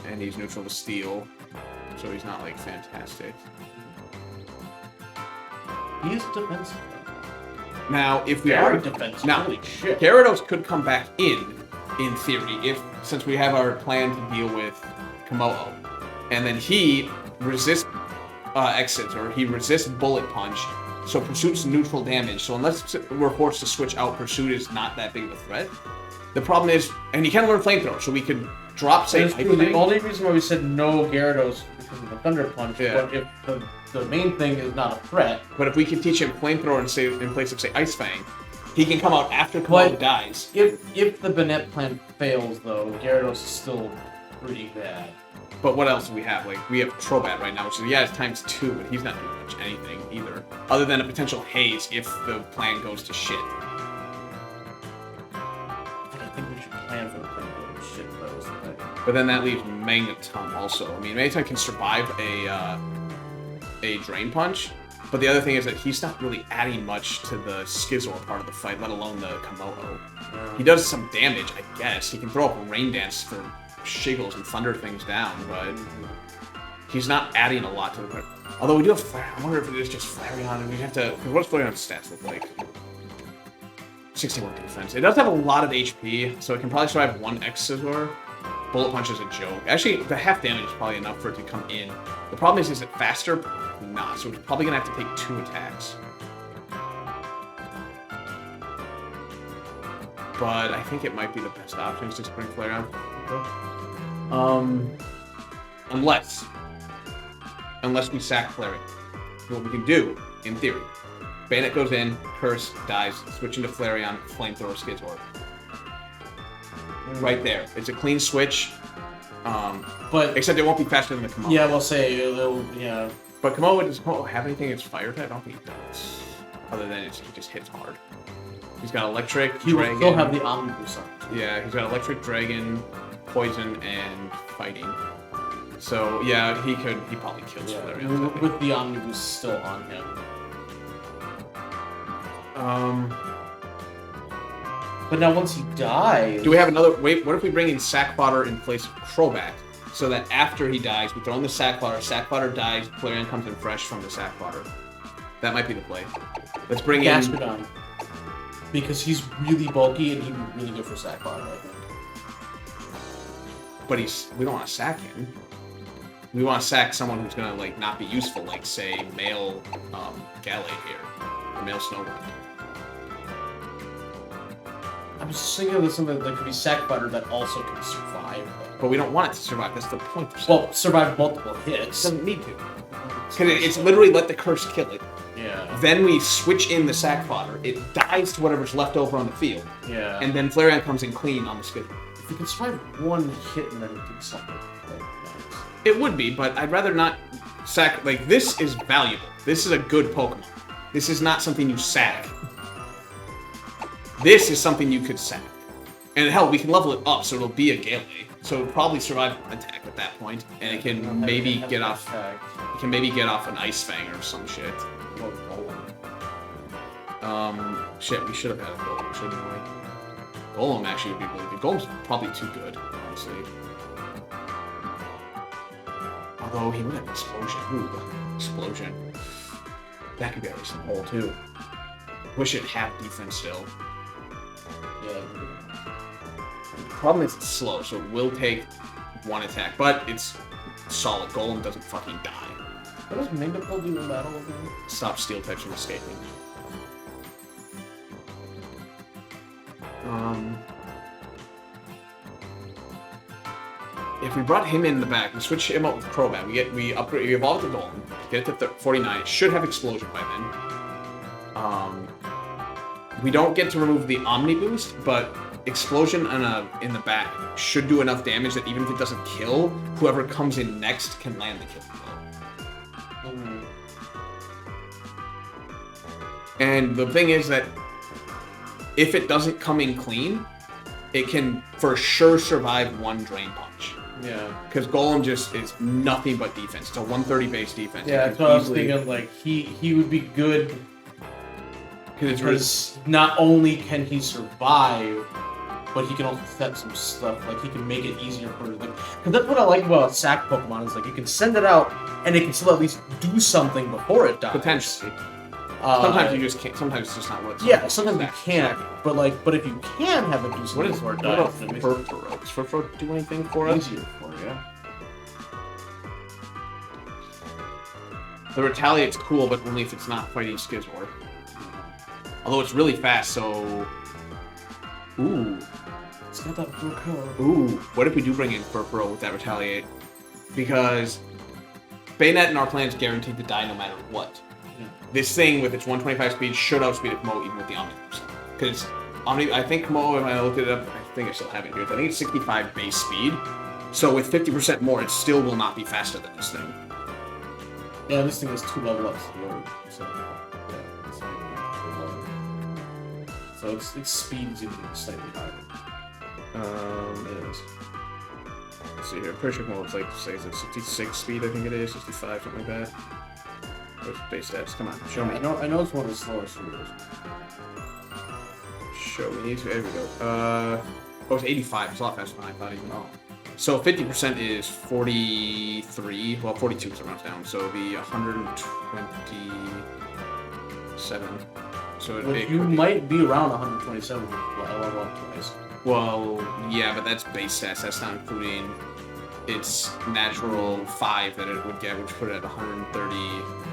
And he's neutral to Steel, so he's not, like, fantastic. He is defensive. Now, if we Very are defensive. now, Holy shit. Gyarados could come back in theory, since we have our plan to deal with Komodo, and then he resists exits, or he resists Bullet Punch, so Pursuit's neutral damage. So unless we're forced to switch out, Pursuit is not that big of a threat. The problem is, and he can learn Flamethrower, so we could drop, say, the only reason why we said no Gyarados because of the Thunder Punch, Yeah. but if the main thing is not a threat. But if we can teach him Flamethrower in place of, say, Ice Fang, he can come out after Komodo dies. If the Bennett plan fails, though, Gyarados is still pretty bad. But what else do we have? Like, we have Trobat right now, which is, yeah, it's ×2, but he's not doing much anything either. Other than a potential haze if the plan goes to shit. I think we should plan for the plan to go to shit, though. But then that leaves Magneton also. I mean, Magneton can survive a Drain Punch, but the other thing is that he's not really adding much to the Skizor part of the fight, let alone the Komodo. Yeah. He does some damage, I guess. He can throw up a Rain Dance for shiggles and thunder things down, but he's not adding a lot to the fight. Although we do have Flareon. I wonder if it is just Flareon, and we have to... What does Flareon's stats look like? 61 defense. It does have a lot of HP, so it can probably survive one X-Scizor. Bullet Punch is a joke. Actually, the half damage is probably enough for it to come in. The problem is it faster? Not. So we're probably going to have to take 2 attacks. But I think it might be the best option to just bring Flareon. Unless we sack Flareon. What we can do, in theory, Bandit goes in, Curse, dies, switch into Flareon, Flamethrower, Skizor. Right there. It's a clean switch. But except it won't be faster than the Komodo. yeah, we'll say yeah. But Komodo, does Komodo have anything against fire type? I don't think he does. Other than he just hits hard. He's got Electric, He Dragon. will still have the Omnibus on. Yeah, he's got Electric, Dragon, Poison, and Fighting. So yeah, he probably kills Flareon. With the Omnibus still on him. But now once he dies... Do we have another... Wait, what if we bring in Sack Fodder in place of Crobat? So that after he dies, we throw in the Sack Fodder dies, Flareon comes in fresh from the Sack Fodder. That might be the play. Let's bring in... Gastrodon. Because he's really bulky and he'd be really good for Sack Fodder, I think. But we don't want to sack him. We want to sack someone who's going to, like, not be useful, like, say, male Gallade here. Or male Snowbird. I'm just thinking of something that could be Sack Fodder that also can survive. But we don't want it to survive. That's the point. Well, survive multiple hits. It doesn't need to. Because it's literally let the curse kill it. Yeah. Then we switch in the Sack Fodder. It dies to whatever's left over on the field. Yeah. And then Flareon comes in clean on the Skizor. If we can survive one hit and then do something, like, nice. It would be, but I'd rather not like, this is valuable. This is a good Pokemon. This is not something you sack. This is something you could sack. And hell, we can level it up so it'll be a Gale Wave. So it'll probably survive an attack at that point, and it can maybe get off. It can maybe get off an Ice Fang or some shit. Shit, we should have had a Golem, shouldn't we? Golem actually would be really good. Golem's probably too good, honestly. Although he would have Explosion. Ooh, Explosion. That could be a recent hole too. Wish it had defense still. Yeah. Problem is it's slow, so it will take one attack, but it's solid. Golem doesn't fucking die. What does Megapole do in battle again? Stop steel types from escaping. If we brought him in the back, we switch him up with Crobat. We evolve the Golem, get it to 49. It should have Explosion by then. We don't get to remove the Omni Boost, but Explosion in the back should do enough damage that even if it doesn't kill, whoever comes in next can land the kill blow. And the thing is that if it doesn't come in clean, it can for sure survive one Drain Punch. Yeah. Because Golem just is nothing but defense. It's a 130 base defense. Yeah, that's what I was thinking. Like, he would be good because not only can he survive, but he can also set some stuff. Like, he can make it easier for the... Because that's what I like about sack Pokemon, is like, you can send it out, and it can still at least do something before it dies. Potentially. Sometimes you just can't. Sometimes it's just not what. Yeah, sometimes you can't. But if you can have it do something before it dies, Furfuro? Does Furfuro do anything for us? Easier for you. The Retaliate's cool, but only if it's not fighting Skizor. Although it's really fast, so. Ooh. It's got that Furfuro. Ooh. What if we do bring in Furfuro with that Retaliate? Because Bayonet and our plan's guaranteed to die no matter what. This thing with its 125 speed should outspeed a Komodo even with the Omni Boost. Because I think Komodo, when I looked it up, I think I still have it here. I think it's 65 base speed. So with 50% more, it still will not be faster than this thing. Yeah, this thing is 2 level ups low. So yeah, it's like 2 level. So its speed is even slightly higher. It is. Let's see here. I'm pretty sure Komodo's like, say, it's 66 speed, I think it is, 65, something like that. Where's base stats? Come on, show me. I know it's one of the slowest heroes. Show me. There we go. Oh, it's 85. It's a lot faster than I thought even. Oh. So 50% is 43. Well, 42 is around down. So it'll be 127. So you might be around 127 level up twice. Well, yeah, but that's base stats. That's not including its natural 5 that it would get, which put it at 130.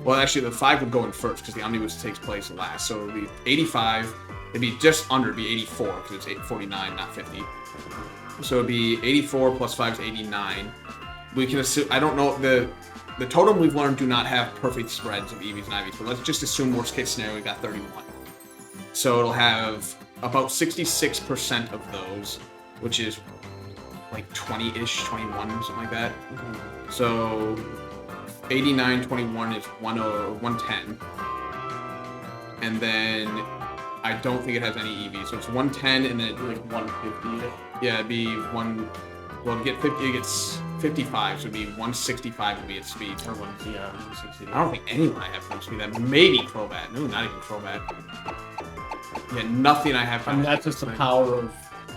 Well, actually, the 5 would go in first because the Omnibus takes place last. So it would be 85. It'd be just under. It'd be 84 because it's 849, not 50. So it'd be 84 plus 5 is 89. We can assume. I don't know the totem we've learned do not have perfect spreads of EVs and IVs, but let's just assume worst case scenario we got 31. So it'll have about 66% of those, which is like 20-ish, 21, something like that. So 89, 21 is 110. And then I don't think it has any EV. So it's 110 and then it's like 150. Yeah, it'd be one. Well, to get 50, it gets 55, so it'd be 165 would be its speed. Or 160. I don't think anyone I have 1 speed. That maybe Crobat. No, not even Crobat. Yeah, nothing I have. I mean, that's just the power of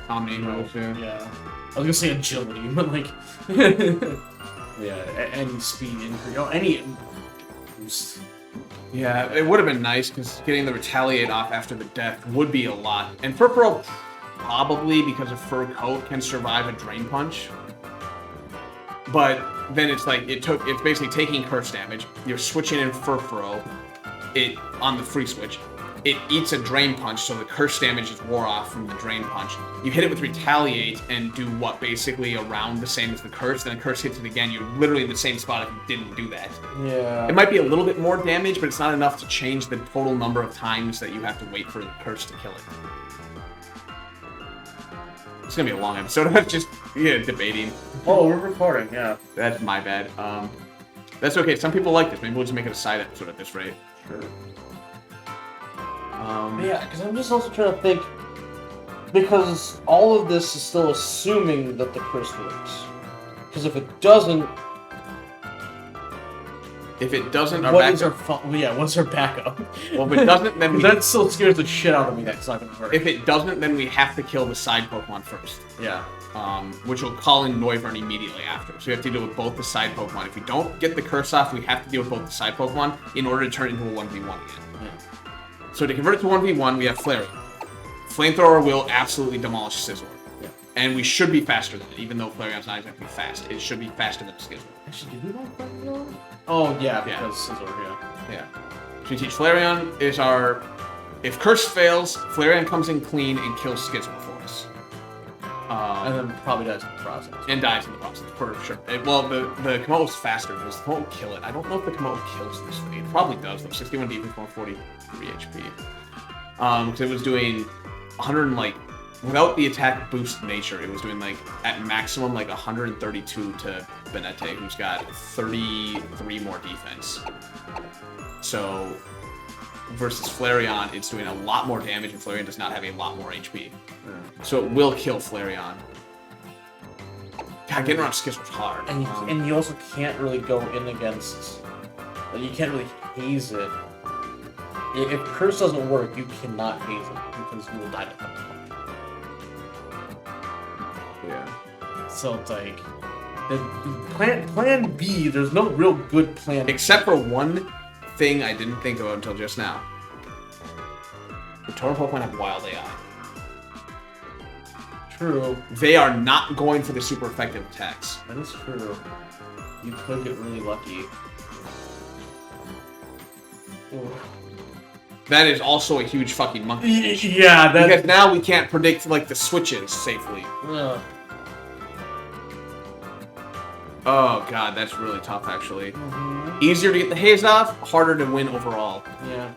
Omni. Yeah. I was gonna say agility, but like, yeah, any speed increase, any boost. Yeah, it would have been nice because getting the Retaliate off after the death would be a lot. And Furfuro probably, because of fur coat, can survive a Drain Punch. But then it's like it's basically taking curse damage. You're switching in Furfuro, it on the free switch. It eats a Drain Punch, so the curse damage is wore off from the Drain Punch. You hit it with Retaliate and do what, basically around the same as the curse, then the curse hits it again. You're literally in the same spot if you didn't do that. Yeah. It might be a little bit more damage, but it's not enough to change the total number of times that you have to wait for the curse to kill it. It's gonna be a long episode of just debating. Oh, we're recording, yeah. That's my bad. That's okay. Some people like this. Maybe we'll just make it a side episode at this rate. Sure. Yeah, because I'm just also trying to think, because all of this is still assuming that the curse works. Because if it doesn't, what's our backup? Well, if it doesn't, then that still scares the shit out of me. That's not gonna work. If it doesn't, then we have to kill the side Pokemon first. Yeah. Which will call in Noivern immediately after. So we have to deal with both the side Pokemon. If we don't get the curse off, we have to deal with both the side Pokemon in order to turn it into a 1v1 again. Yeah. So to convert it to 1v1, we have Flareon. Flamethrower will absolutely demolish Scizor. Yeah. And we should be faster than it, even though Flareon's not exactly fast. It should be faster than Scizor. Actually, did we want Flareon? Oh, yeah, because Scizor, Yeah. So we teach Flareon is our... If Curse fails, Flareon comes in clean and kills Scizor for us. And then probably dies in the process. And dies in the process, for sure. Well, the Komodo's faster, because the Komodo will kill it. I don't know if the Komodo kills this thing. It probably does, though. 61 defense, 143 HP. Because it was doing 100 and, like, without the attack boost nature, it was doing, like, at maximum, like, 132 to Benete, who's got 33 more defense. So, versus Flareon, it's doing a lot more damage, and Flareon does not have a lot more HP. So it will kill Flareon. God, getting around Skizor's hard. And you also can't really go in against... You can't really haze it. If Curse doesn't work, you cannot haze it, because you will die to punch. Yeah. So it's like... Plan B, there's no real good plan. Except for one thing I didn't think about until just now. The Tauren Pokemon have wild AI. True. They are not going for the super effective attacks. That is true. You could get really lucky. Ooh. That is also a huge fucking monkey. Yeah, that... Because now we can't predict, like, the switches safely. Ugh. Oh, God, that's really tough, actually. Easier to get the haze off, harder to win overall. Yeah.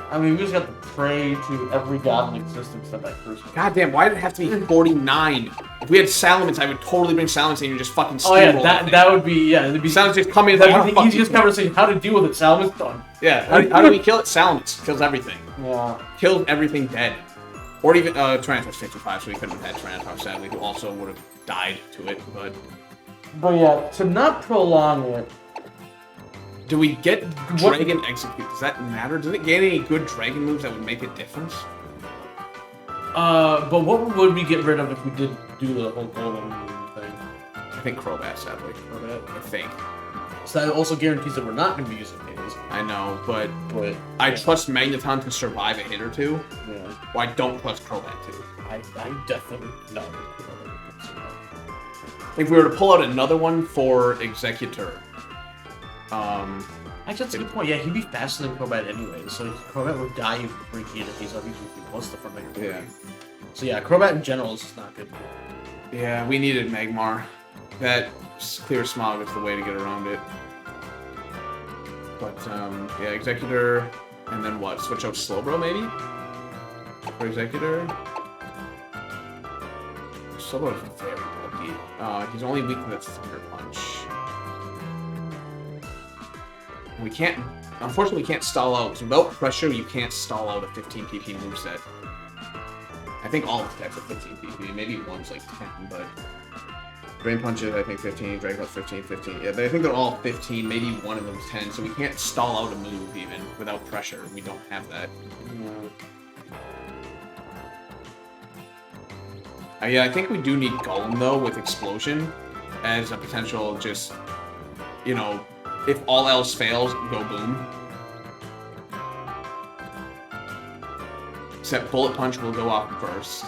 I mean, we just got to pray to every god in existence that curse. God damn, why did it have to be 49? If we had Salamence, I would totally bring Salamence and you just fucking steamroll. Oh yeah, that would be, yeah. It'd be Salamence just come in. That'd be the easiest conversation. How to deal with it, Salamence done. Yeah, how do we kill it? Salamence kills everything. Yeah. Kills everything dead. Or even, Tyranitar's 55, so we couldn't have had Tyranitar, sadly, who also would have died to it, but... But yeah, to not prolong it... Do we get Dragon Execute? Does that matter? Does it get any good Dragon moves that would make a difference? But what would we get rid of if we did do the whole Golem thing? I think Crobat, sadly. Crobat? I think. So that also guarantees that we're not going to be using Haze. I know, but I trust Magneton to survive a hit or two. Yeah. Well, I don't trust Crobat to. I definitely no. If we were to pull out another one for Executor, actually, that's a good point. Yeah, he'd be faster than Crobat anyway, so Crobat would die before he get a Haze up even if he was the front runner. Yeah. So yeah, Crobat in general is just not good. Yeah, we needed Magmar. That Clear Smog is the way to get around it. But, yeah, Executor, and then what? Switch out Slowbro, maybe? For Executor? Slowbro is very bulky. He's only weak to that Thunder Punch. We can't... Unfortunately, we can't stall out. Because without pressure, you can't stall out a 15 PP moveset. I think all attacks are 15 PP. Maybe one's like 10, but... Drain Punches, I think 15, Dragon Punch 15, 15. Yeah, I think they're all 15, maybe one of them's 10, so we can't stall out a move even without pressure. We don't have that. Yeah, I think we do need Golem, though, with Explosion as a potential just, you know, if all else fails, go boom. Except Bullet Punch will go off first.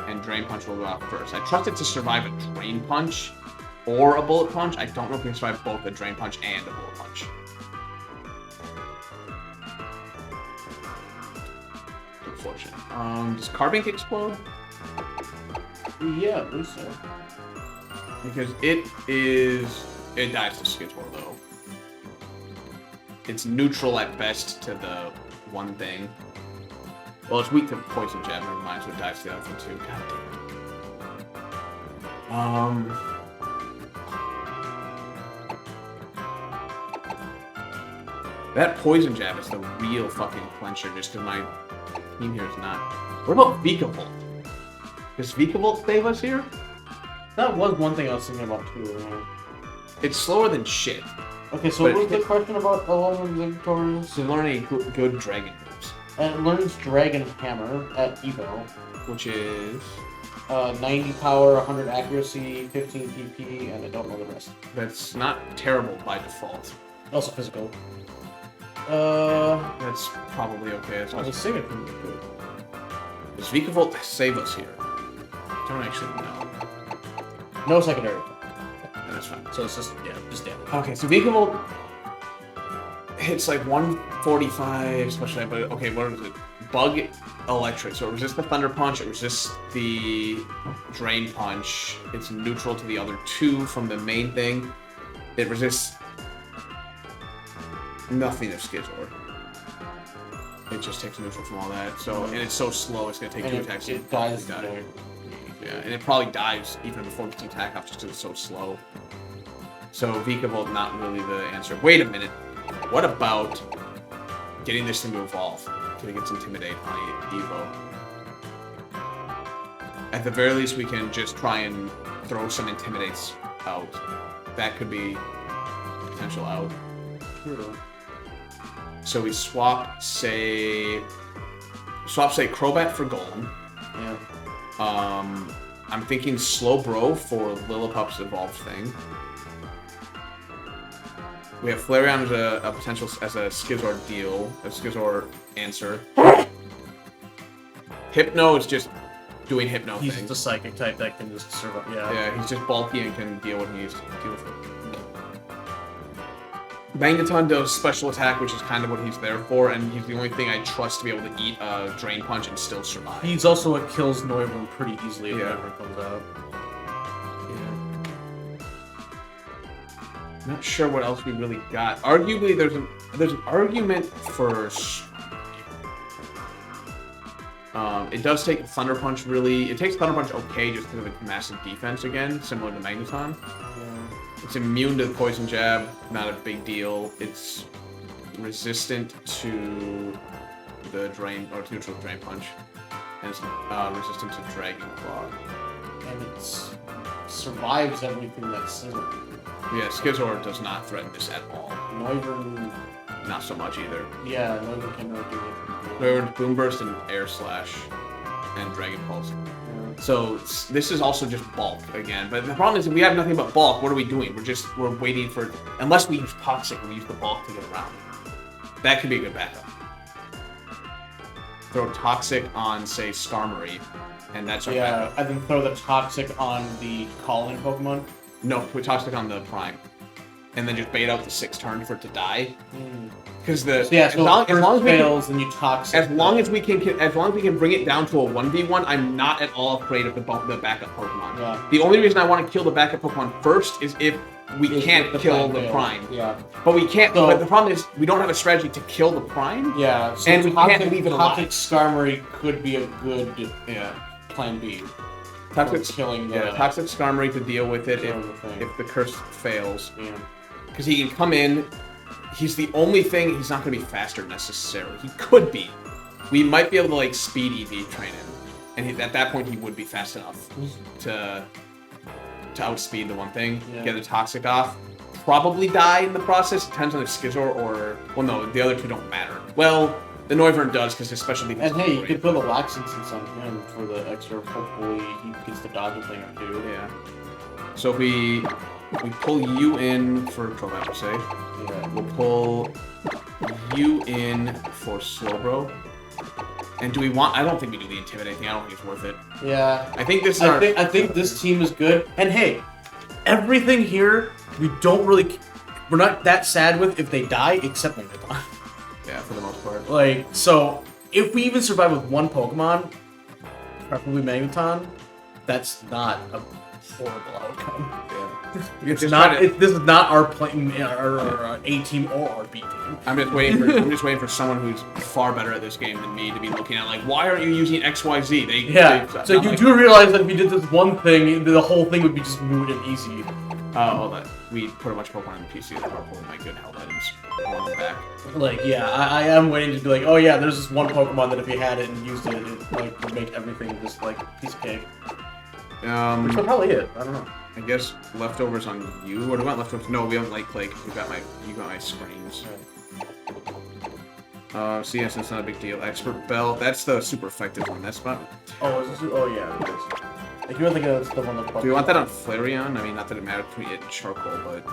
And Drain Punch will go off first. I trust it to survive a Drain Punch or a Bullet Punch. I don't know if we can survive both a Drain Punch and a Bullet Punch. Unfortunate. Does Carbink explode? Yeah, I believe so. Because it dies to Skidmore, though. It's neutral at best to the one thing. Well, it's weak to poison jab. Never mind. So it dies to the other one too. God damn it. That poison jab is the real fucking clincher, just because my team here is not. What about Vikavolt? Does Vikavolt save us here? That was one thing I was thinking about too. It's slower than shit. Okay, so what was the question about Alolan Victorious? So learn any good dragon moves. It learns Dragon Hammer at Evo. Which is... 90 power, 100 accuracy, 15 PP, and I don't know the rest. That's not terrible by default. Also physical. That's probably okay. It's I was saying it can be good. Does Vikavolt save us here? I don't actually know. No secondary. And that's fine. So it's just damage. Okay, so Vikavolt hits like 145, especially, but okay, what is it? Bug Electric. So it resists the Thunder Punch, it resists the Drain Punch. It's neutral to the other two from the main thing. It resists nothing of Skizor. It just takes neutral from all that. So, and it's so slow, it's gonna take 2 attacks. It dies. Yeah, and it probably dies even before it gets an attack off just because it's so slow. So Vikavolt not really the answer. Wait a minute. What about getting this thing to evolve? Can it get Intimidate on Evo? At the very least, we can just try and throw some Intimidates out. That could be a potential out. True. So we swap, say Crobat for Golem. Yeah. I'm thinking Slowbro for Lillipup's evolved thing. We have Flareon as a potential as a Skizor deal, a Skizor answer. Hypno is just doing Hypno He's things. the psychic type that can just survive. Yeah, he's just bulky and can deal what he needs to deal with. Magneton does special attack, which is kind of what he's there for, and he's the only thing I trust to be able to eat a Drain Punch and still survive. He's also what kills Noivern pretty easily if Yeah. it ever comes out. Not sure what else we really got. Arguably, there's an argument for. It does take Thunder Punch really. It takes Thunder Punch okay just because of its massive defense again, similar to Magneton. It's immune to the Poison Jab, not a big deal. It's resistant to the Drain or neutral Drain Punch, and it's resistant to Dragon Claw. And it survives everything that's Scizor. Yeah, Skizor does not threaten this at all. Noivern, Not so much either. yeah, Noivern can really do anything. Noivern's Boom Burst and Air Slash and Dragon Pulse. Yeah. So this is also just bulk again. But the problem is if we have nothing but bulk, what are we doing? We're waiting for, unless we use Toxic and we use the bulk to get around. That could be a good backup. Throw Toxic on, say, Skarmory, and that's our backup. And then throw the Toxic on the calling Pokemon. No, put Toxic on the Prime. And then just bait out the 6 turn for it to die. Because So as long as we fails, then you Toxic. As long as we can bring it down to a 1v1, I'm not at all afraid of the backup Pokemon. Yeah. The only reason I want to kill the backup Pokemon first is if we can't kill the Prime. Yeah. But we can't. So, but the problem is we don't have a strategy to kill the Prime. Yeah. So And we can't leave it alive. Toxic Skarmory could be a good Yeah. plan B. Toxic Killing the Toxic Skarmory to deal with it killing the thing. if the curse fails. Yeah. Because he can come in. He's the only thing. He's not going to be faster necessarily. He could be. We might be able to like speed EV train him, and at that point he would be fast enough to outspeed the one thing. Yeah. Get the Toxic off. Probably die in the process. Depends on if Skizor or no, the other two don't matter. Well, the Noivern does because his special defense. And hey, you could put a Lax Instance on him for the extra. Hopefully, he gets the dodge thing or two. Yeah. So if we pull you in for Crobat, we'll say. Yeah. We'll pull you in for Slowbro. And do we want? I don't think we do the Intimidate thing. I don't think it's worth it. Yeah. I think this is I think this team is good. And hey, everything here we're not that sad with if they die, except Magneton. Yeah, for the most part. Like, so if we even survive with one Pokemon, preferably Magneton, that's not a horrible outcome. Yeah. This is not our A team or our B team. I'm just waiting for someone who's far better at this game than me to be looking at like, why aren't you using XYZ? So you do realize that if we did this one thing, the whole thing would be just smooth and easy. We put a bunch of Pokemon on the PC that are pulling my good health items along the back. Like, yeah, I am waiting to be like, oh yeah, there's this one Pokemon that if we had it and used it, it like would make everything just like piece of cake. Which will probably hit. I don't know. I guess leftovers on you. Or do we want leftovers? No, we don't like you got my screens. So yes, it's not a big deal. Expert Bell, that's the super effective one. That's not. Oh yeah, it is. Like you would think that's the one that. Do we want that on Flareon? I mean, not that it matters between it and Charcoal, but.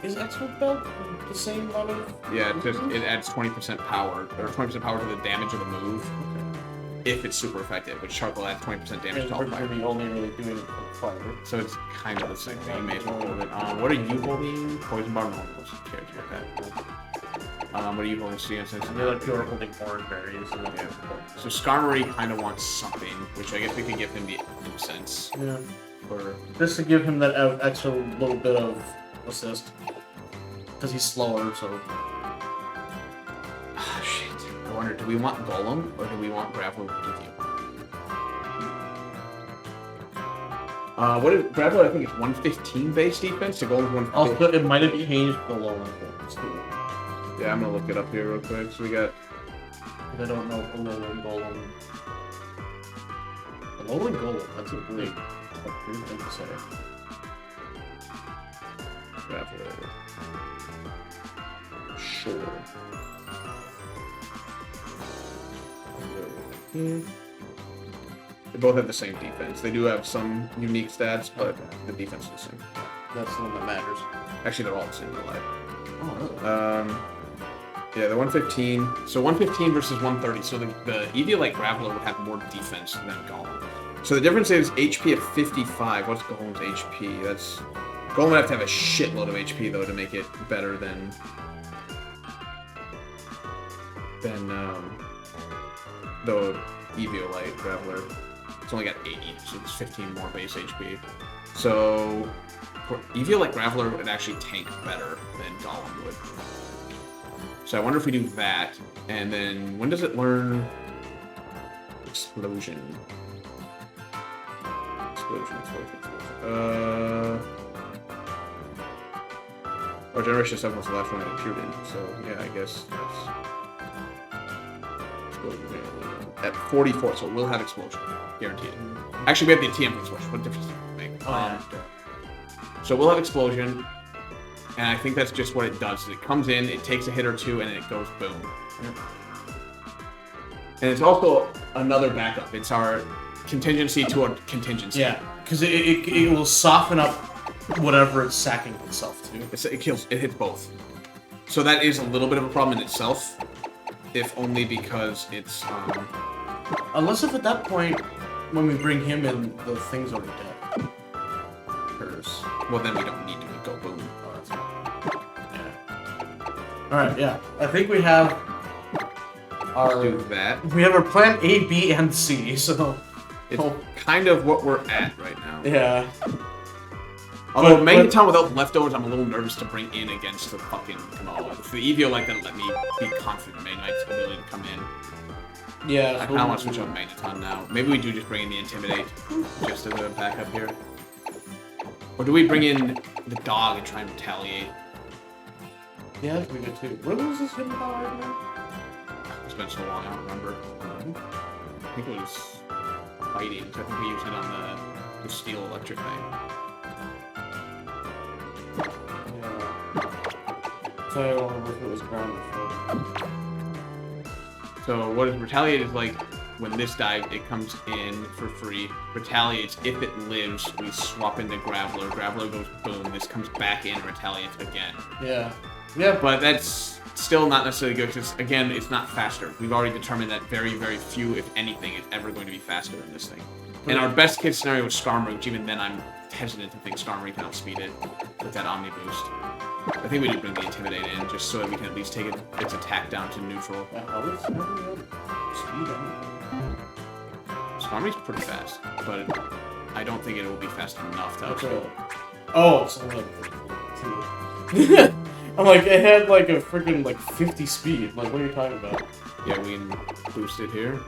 Is Expert Bell the same amount of? Yeah, it adds 20% power, or 20% power to the damage of the move. Okay. If it's super effective, which Charcoal adds 20% damage to all fire. We're only really doing fire. So it's kind of the same thing. You may as well hold it. What are you holding? Poison Bar? No one cares about that. What are you holding? They're like pure holding orange berries. Yeah. So Skarmory kind of wants something, which I guess we could give him the incense. Yeah. Just to give him that extra little bit of assist. Because he's slower, so. Ah, shit. I wonder, do we want Golem or do we want Graveler with you? What is Graveler? I think it's 115 base defense. The Golem's 115. Also, it might have changed the low level too. Yeah, I'm gonna look it up here real quick. So we got. I don't know the Alolan Golem. Alolan Golem. That's a weird thing to say. Graveler. Sure. They both have the same defense. They do have some unique stats, but the defense is the same. That's the one that matters. Actually, they're all the same in real life. Oh, really? Yeah, they're 115. So 115 versus 130. So the Eviolite Graveler would have more defense than Golem. So the difference is HP of 55. What's Golem's HP? Golem would have to have a shitload of HP though to make it better than the Eviolite Graveler. It's only got 80, so it's 15 more base HP. So Eviolite Graveler would actually tank better than Golem would. So I wonder if we do that, and then when does it learn Explosion? Explosion. Or Generation 7 was the last one that appeared in, so yeah, I guess that's... At 44, so we'll have Explosion. Guaranteed. Actually, we have the TM for Explosion. What difference does it make? So we'll have Explosion, and I think that's just what it does. It comes in, it takes a hit or two, and then it goes boom. Yep. And it's also another backup. It's our contingency to a contingency. Yeah, because it will soften up whatever it's sacking itself to. It hits both. So that is a little bit of a problem in itself, if only because it's... Unless if at that point, when we bring him in, the thing's already dead. Hers. Well, then we don't need to go boom. Oh, that's fine. Yeah. Alright, yeah. I think we have our... do that. We have our plan A, B, and C, so... It's kind of what we're at right now. Yeah. Although Magneton without leftovers, I'm a little nervous to bring in against the fucking Kamawa. It's the Eviolite that let me be confident in Magnetite's ability to come in. Yeah. I kind of want to switch up Magneton now. Maybe we do just bring in the Intimidate, just as a backup here. Or do we bring in the dog and try and retaliate? Yeah, that'd be good too. Where was this hidden power right now? It's been so long, I don't remember. I think it was fighting. I think we used it on the steel electric thing. So I don't remember if it was ground before. So what is Retaliate is like, when this dies, it comes in for free. Retaliates, if it lives, we swap into Graveler. Graveler goes boom, this comes back in and retaliates again. Yeah. Yeah. But that's still not necessarily good, because again, it's not faster. We've already determined that very, very few, if anything, is ever going to be faster than this thing. And our best case scenario was Skarmory, which even then I'm hesitant to think Skarmory can outspeed it with that Omni boost. I think we do bring the Intimidate in, just so that we can at least take its attack down to neutral. Yeah, how is speed Skarmory's pretty fast, but I don't think it will be fast enough to outscale. Oh, it's only like 2. I'm like, it had like a freaking like 50 speed. Like, what are you talking about? Yeah, we can boost it here.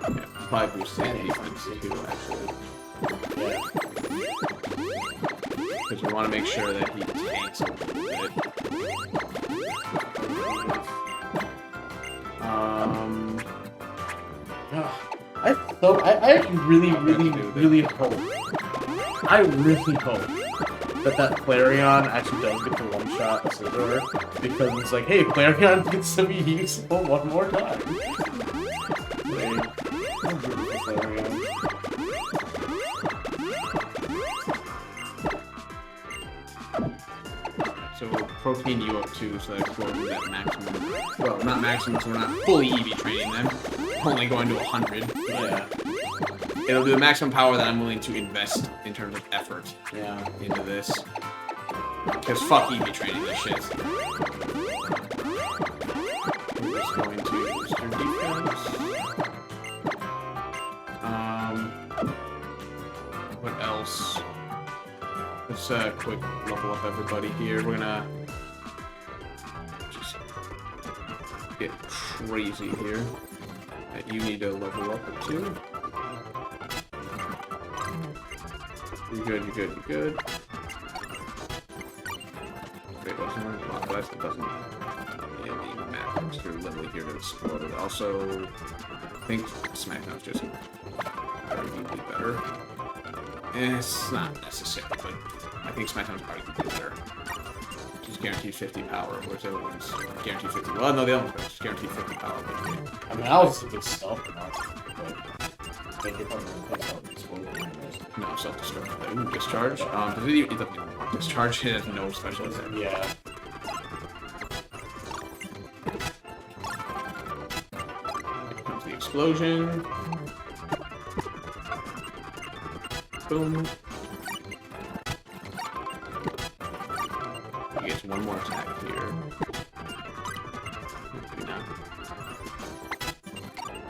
Yeah, probably boost it defense too, actually. Yeah. Because we want to make sure that he tanks a little bit. I actually really hope. I really hope that Flareon actually does get to one-shot a Scizor, because it's like, hey, Flareon gets to be useful one more time. Like, I'm rooting for Flareon. So we'll protein you up too, so that we're going that maximum. Well, not maximum, so we're not fully EV training them. Only going to 100. Yeah. It'll be the maximum power that I'm willing to invest in terms of effort into this. Because fuck EV training this shit. We're just going to boost your defense. What else? Let's quick level up everybody here. We're gonna just get crazy here. You need to level up or 2. You're good, you're good, you're good. Wait, what's more? Blast, it doesn't really matter. You're literally here to explode. Also, I think Smackdown's just arguably better. It's not necessary, but I think Smackdown's arguably better. Just guaranteed 50 power, whereas the other one's guaranteed 50. Well, no, the other one's just guaranteed 50 power. But I mean, that was a good stuff, but they probably explode. No, self-destruct. Ooh, discharge. Does it doesn't even want discharge. It has no special attack. Yeah. Here comes the explosion. Boom. He gets one more attack here. Maybe not.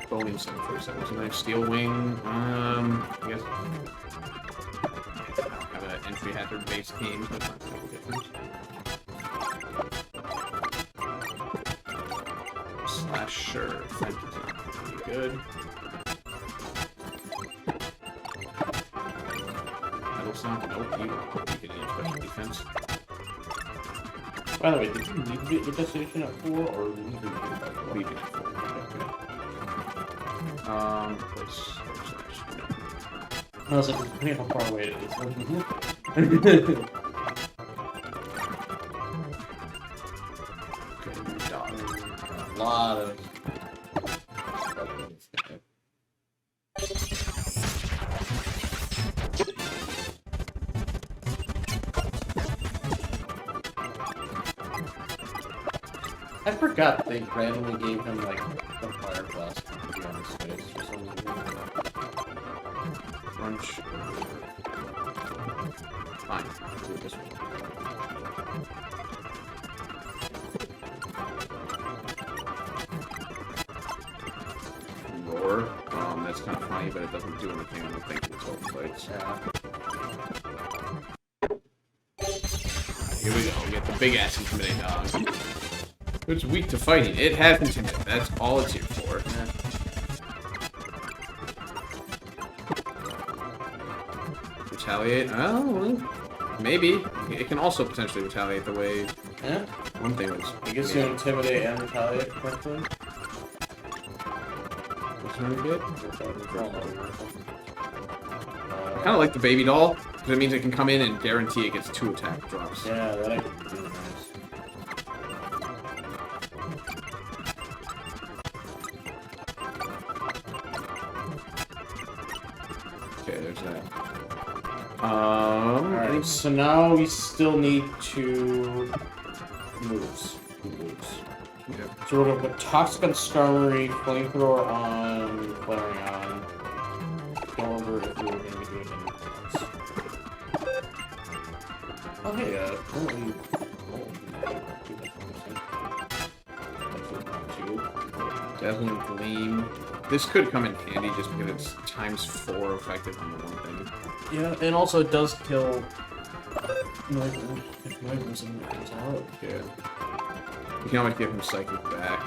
Bowling 747. What's a nice steel wing? I guess. Have an entry hazard based team, so it's not going to make a difference. Slash sure. Thank you. Pretty good. Metal Stomp? Nope, you don't get any special defense. By the way, did you need to get your destination at 4, or leave it at 4? Leave it at 4. Place slash no. I was like, depending how far away it is. Okay, dog. A lot of... I forgot they randomly gave him, like, the fire blast to be on his face for some reason. Crunch. Fine. Do it this way. Roar. That's kind of funny, but it doesn't do anything. I don't think it's all fights. Here we go. We get the big ass intimidating dog. It's weak to fighting. It has intimidate. That's all it's here for. Retaliate? Oh, maybe. It can also potentially retaliate the way one thing was. I guess you intimidate and retaliate correctly. What's really good? I kind of like the baby doll, because it means it can come in and guarantee it gets 2 attack drops. Yeah, that actually be really nice. Okay, there's that. Alright, so now we still need 2 moves. Yeah. So we're gonna put Toxic on Skarmory, Flamethrower on Flareon. Don't remember if we were gonna be doing anything else. Oh hey, apparently... Dazzling Gleam. This could come in handy just because it's ×4 effective on the one thing. Yeah, and also it does kill. If Noivern suddenly comes out. Yeah. You can always give him Psychic back.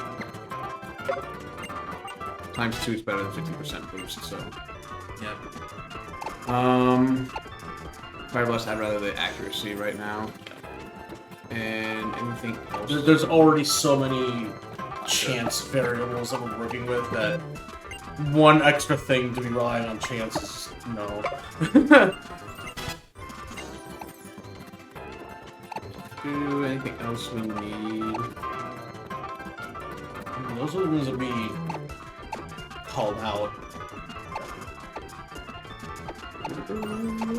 ×2 is better than 50% boost, so. Yeah. Fire Blast, I'd rather the accuracy right now. And anything else? There's already so many chance variables that we're working with that one extra thing to be relying on chance is no. Do anything else we need? Those are the ones that we called out.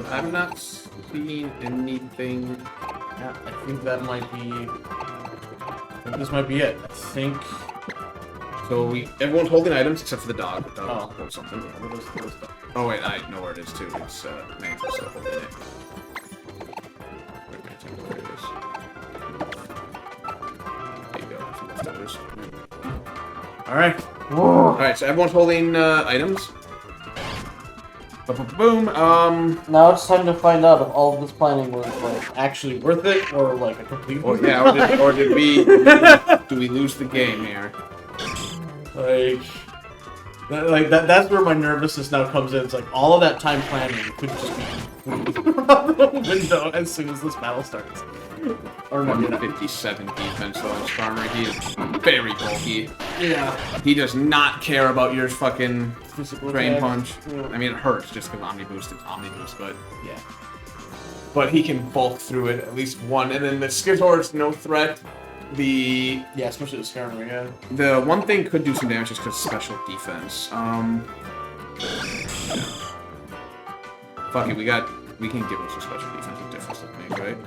I'm not seeing anything. Yeah, I think that might be. I think this might be it. I think. So everyone's holding items except for the dog. The dog holds something. What is that? Oh wait, I know where it is too. It's Mantis still holding it. Where'd Mantis go? There it is. There you go. Some leftovers. Alright. Alright, so everyone's holding items. Boom. Now it's time to find out if all of this planning was like actually worth it or like a complete. Or did we do we lose the game here? That's where my nervousness now comes in. It's like all of that time planning could just be out the window as soon as this battle starts. Or 157 defense though on Starmer. He is very bulky. Yeah. He does not care about your fucking Physical Drain attack. Punch. Yeah. I mean, it hurts just because Omni Boost is Omni Boost, but Yeah. but he can bulk through it at least one. And then the Skizor is no threat. The Especially the Skarmory, yeah. The one thing could do some damage just because special defense. Fuck it, we can give him some special defensive difference to make, right?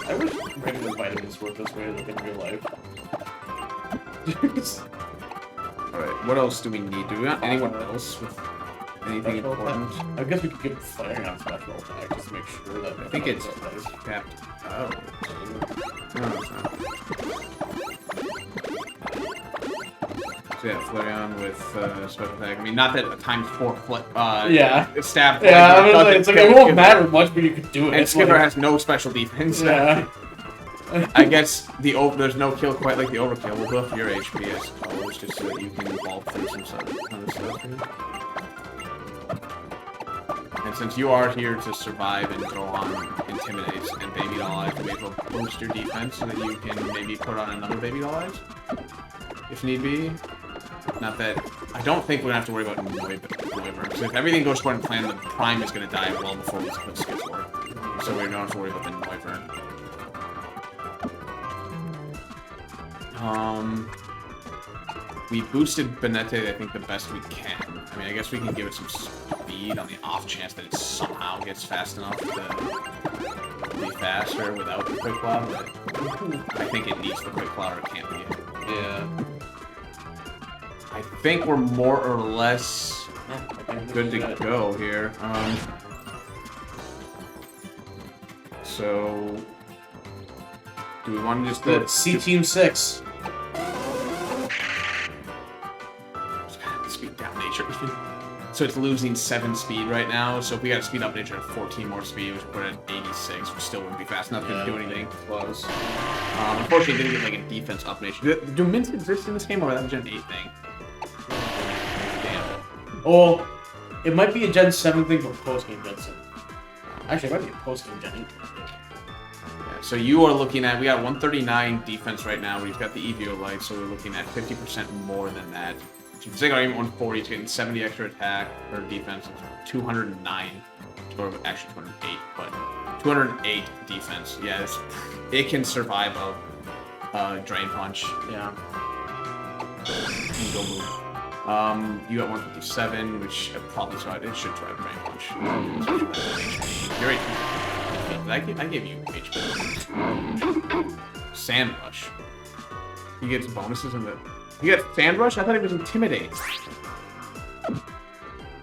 I wish regular vitamins worked this way like in real life. Alright, what else do we need? Do we want anyone else with anything Special important? attack. I guess we could give Flaring on special attack just to make sure that. I think it's capped. Oh. No, it's not. So yeah, Flareon with special attack. I mean, not that a ×4 stab. Yeah, I mean, it's like it won't matter much, but you could do it. And Skipper has no special defense. Yeah. I guess there's no kill quite like the overkill. We'll buff your HP, I suppose, just so that you can bulk through some other stuff. And since you are here to survive and go on Intimidates and Baby Doll Eyes, you may as well boost your defense so that you can maybe put on another Baby Doll Eyes, if need be. Not that... I don't think we're going to have to worry about Noivern. So if everything goes according to plan, the Prime is going to die well before we put Skizor. So we don't have to worry about the Noivern. We boosted Benete, I think, the best we can. I mean, I guess we can give it some speed on the off chance that it somehow gets fast enough to be faster without the Quick Claw, but I think it needs the Quick Claw or it can't be it. Yeah. I think we're more or less good to go here. So... do we want to just... C Team 6. Speed down nature. So it's losing 7 speed right now, so if we got to speed up nature at 14 more speed, which put it at 86, we still wouldn't be fast enough to do anything. Close. Unfortunately, it didn't get like a defense up nature. Do mints exist in this game, or was that a Gen 8 thing? Damn. Oh, it might be a Gen 7 thing for post-game Gen 7. Actually, it might be a post-game Gen 8 thing. Yeah, so you are looking at, we got 139 defense right now, we've got the EVO light, so we're looking at 50% more than that. So if you take out even 140, it's getting 70 extra attack or defense, 209, or actually 208, but 208 defense. Yeah, it can survive a Drain Punch. Yeah. And go move. You got 157, which probably survived. It should survive Drain Punch. Your HP. I gave you HP. Sand Rush. You get some bonuses in the... You get Sand Rush? I thought it was Intimidate.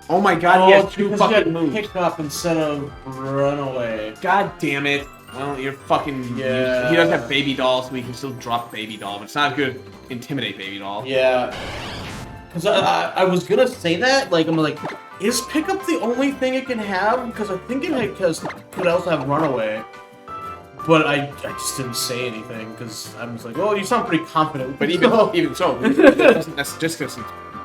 Oh my god, he has two because fucking you moves. Pick up instead of run away. God damn it. Well, you're fucking... Yeah. He does have baby doll, so we can still drop baby doll, but it's not good. Intimidate baby doll. Yeah. Because I was gonna say that, like, I'm like, is pickup the only thing it can have? Because I think it could also have runaway. But I just didn't say anything, because I was like, oh, you sound pretty confident. But even so, that's just because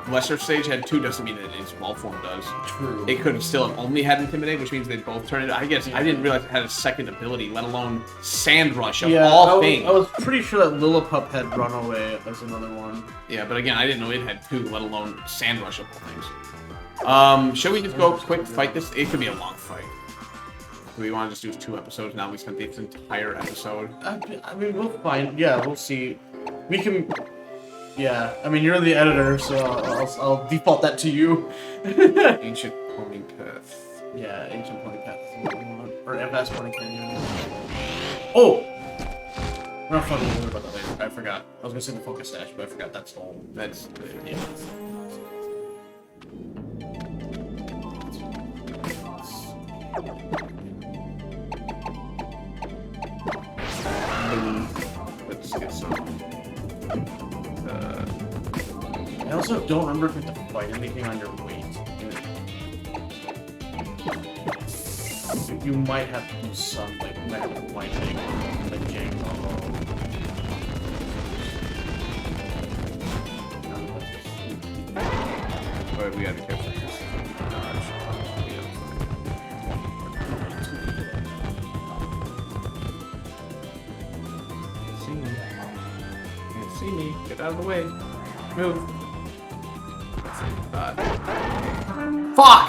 lesser stage had 2 doesn't mean that its small form does. True. It could have still only had intimidate, which means they both turn it. I guess I didn't realize it had a second ability, let alone sand rush of all things. I was pretty sure that Lillipup had runaway as another one. Yeah, but again, I didn't know it had 2, let alone sand rush of all things. Should we just go quick fight this? It could be a long fight. Do we want to just do 2 episodes now? We spent this entire episode. I mean, we'll find. Yeah, we'll see. We can. Yeah, I mean, you're the editor, so I'll default that to you. Ancient Pony Path. Yeah, Ancient Pony Path is what we want. Or FS Pony Canyon. Oh! We're not fucking worried about that later. I forgot. I was gonna say the Focus Dash, but I forgot that's all. That's... Yeah. Let's get some... I also don't remember if you have to fight anything on your weight. You might have to do some, like, you might have to fight thing, like Django. But we gotta be careful. Can't see me. Get out of the way. Move. Fuck!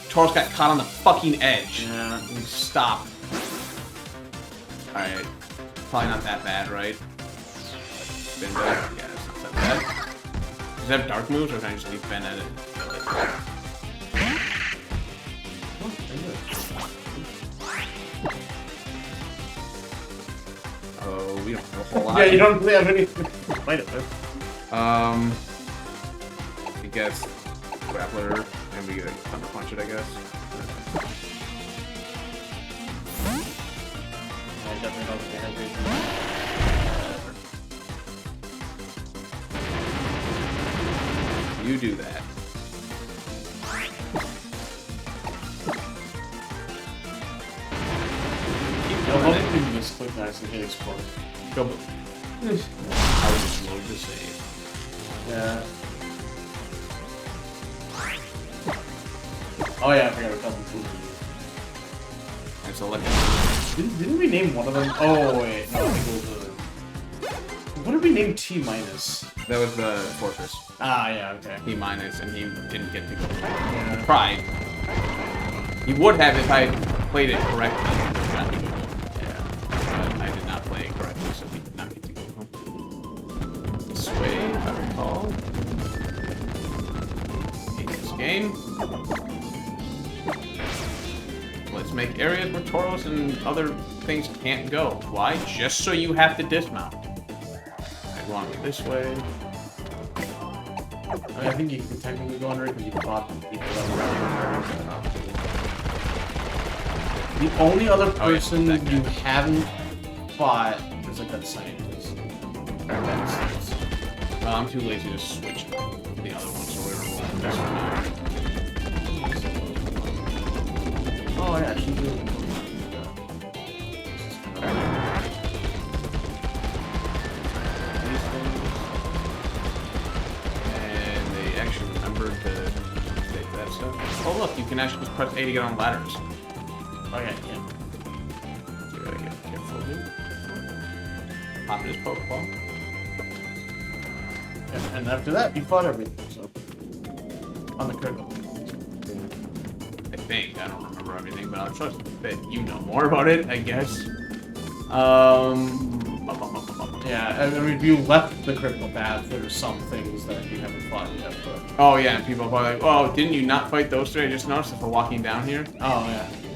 Taurus got caught on the fucking edge. Yeah. Stop. Alright. Probably not that bad, right? Ben does? Yeah, it's not that bad. Does it have dark moves, or can I just leave Ben at it? Oh, we don't have a whole lot. Yeah, you don't really have anything to fight it with. I guess grappler, and we get a thunder punch it, I guess. I definitely don't think I have anything. You do that. I love that you can just click nice and hit explode. Go. I was just load to save. Yeah. Oh yeah, I forgot a couple too. And so let me. Didn't we name one of them? Oh wait, no, I think it was what did we name T minus? That was the fortress. Ah yeah, okay. T minus, and he didn't get to go. Yeah. He tried. He would have if I played it correctly. Yeah. But I did not play it correctly, so he did not get to go home. This way, if I recall. Hate this game. Let's make areas where Tauros and other things can't go. Why? Just so you have to dismount. I want to go this way. I think you can technically go under it because you fought people that were around. The only other person you haven't fought is like that scientist. Well, I'm too lazy to switch the other one, so we're rolling this one now. Oh yeah, she's really And they actually remembered to take that stuff. Oh look, you can actually just press A to get on ladders. Okay, yeah. You gotta get careful here. Pop this Pokeball. And after that, you fought everything, so. On the critical. I think. I don't remember everything, but I'll trust that you know more about it, I guess. Yeah, I mean, if you left the critical path, there's some things that you haven't fought yet, but... Oh yeah, and people are probably like, oh, didn't you not fight those three? I just noticed if we're walking down here. Oh,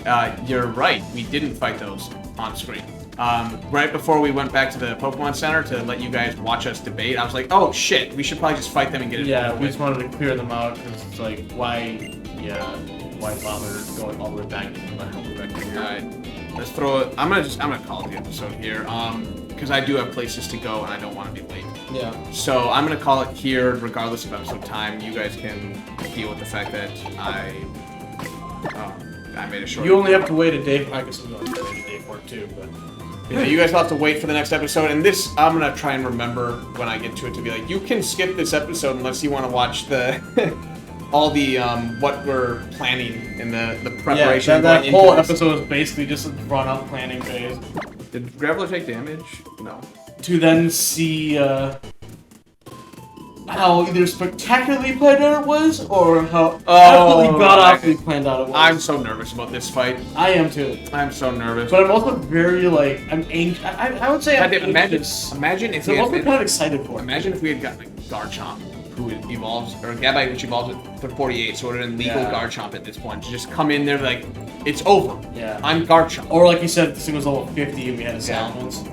yeah. You're right, we didn't fight those on screen. Right before we went back to the Pokemon Center to let you guys watch us debate, I was like, oh shit, we should probably just fight them and get it Yeah, over we with. just wanted to clear them out because it's like, why bother going all the way back to here? Alright, let's throw it. I'm gonna call the episode here, because I do have places to go and I don't want to be late. Yeah. So I'm gonna call it here, regardless of episode time. You guys can deal with the fact that I made a short. You only have to wait a day. I guess I'm going to wait a day for it too, but. Yeah, you guys will have to wait for the next episode, and this I'm gonna try and remember when I get to it to be like, you can skip this episode unless you want to watch the all the what we're planning in the preparation. Yeah, that going whole into this. episode is basically just a drawn-out planning phase. Did Graveler take damage? No. To then see how either spectacularly planned out it was, or how absolutely god-awfully planned out it was. I'm so nervous about this fight. I am too. I'm so nervous. But I'm also very I'm anxious. I would say I'm Imagine, anxious. imagine if So we I'm had also been, kind of excited for it. imagine if we had gotten like Garchomp, who evolves, or Gabite, which evolves at 48, so it would have been legal Garchomp at this point. To just come in there like, it's over. Yeah. I'm Garchomp. Or like you said, this thing was level 50 and we had a Salamence.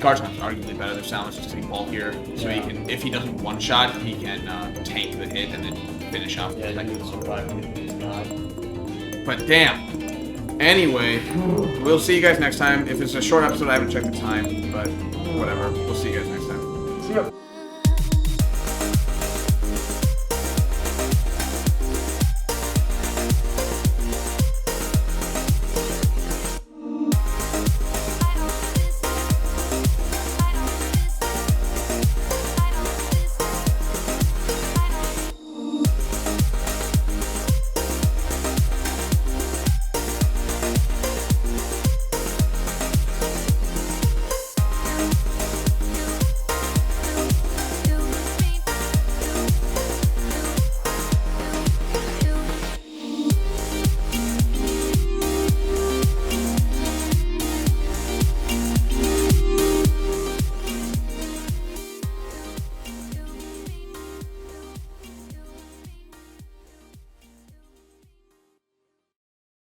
Garchomp's arguably better than Salamence just to be bulkier, so he can, if he doesn't one-shot, he can tank the hit and then finish off. Yeah, Like, you can survive it. but damn. Anyway, we'll see you guys next time. If it's a short episode, I haven't checked the time, but whatever. We'll see you guys next time.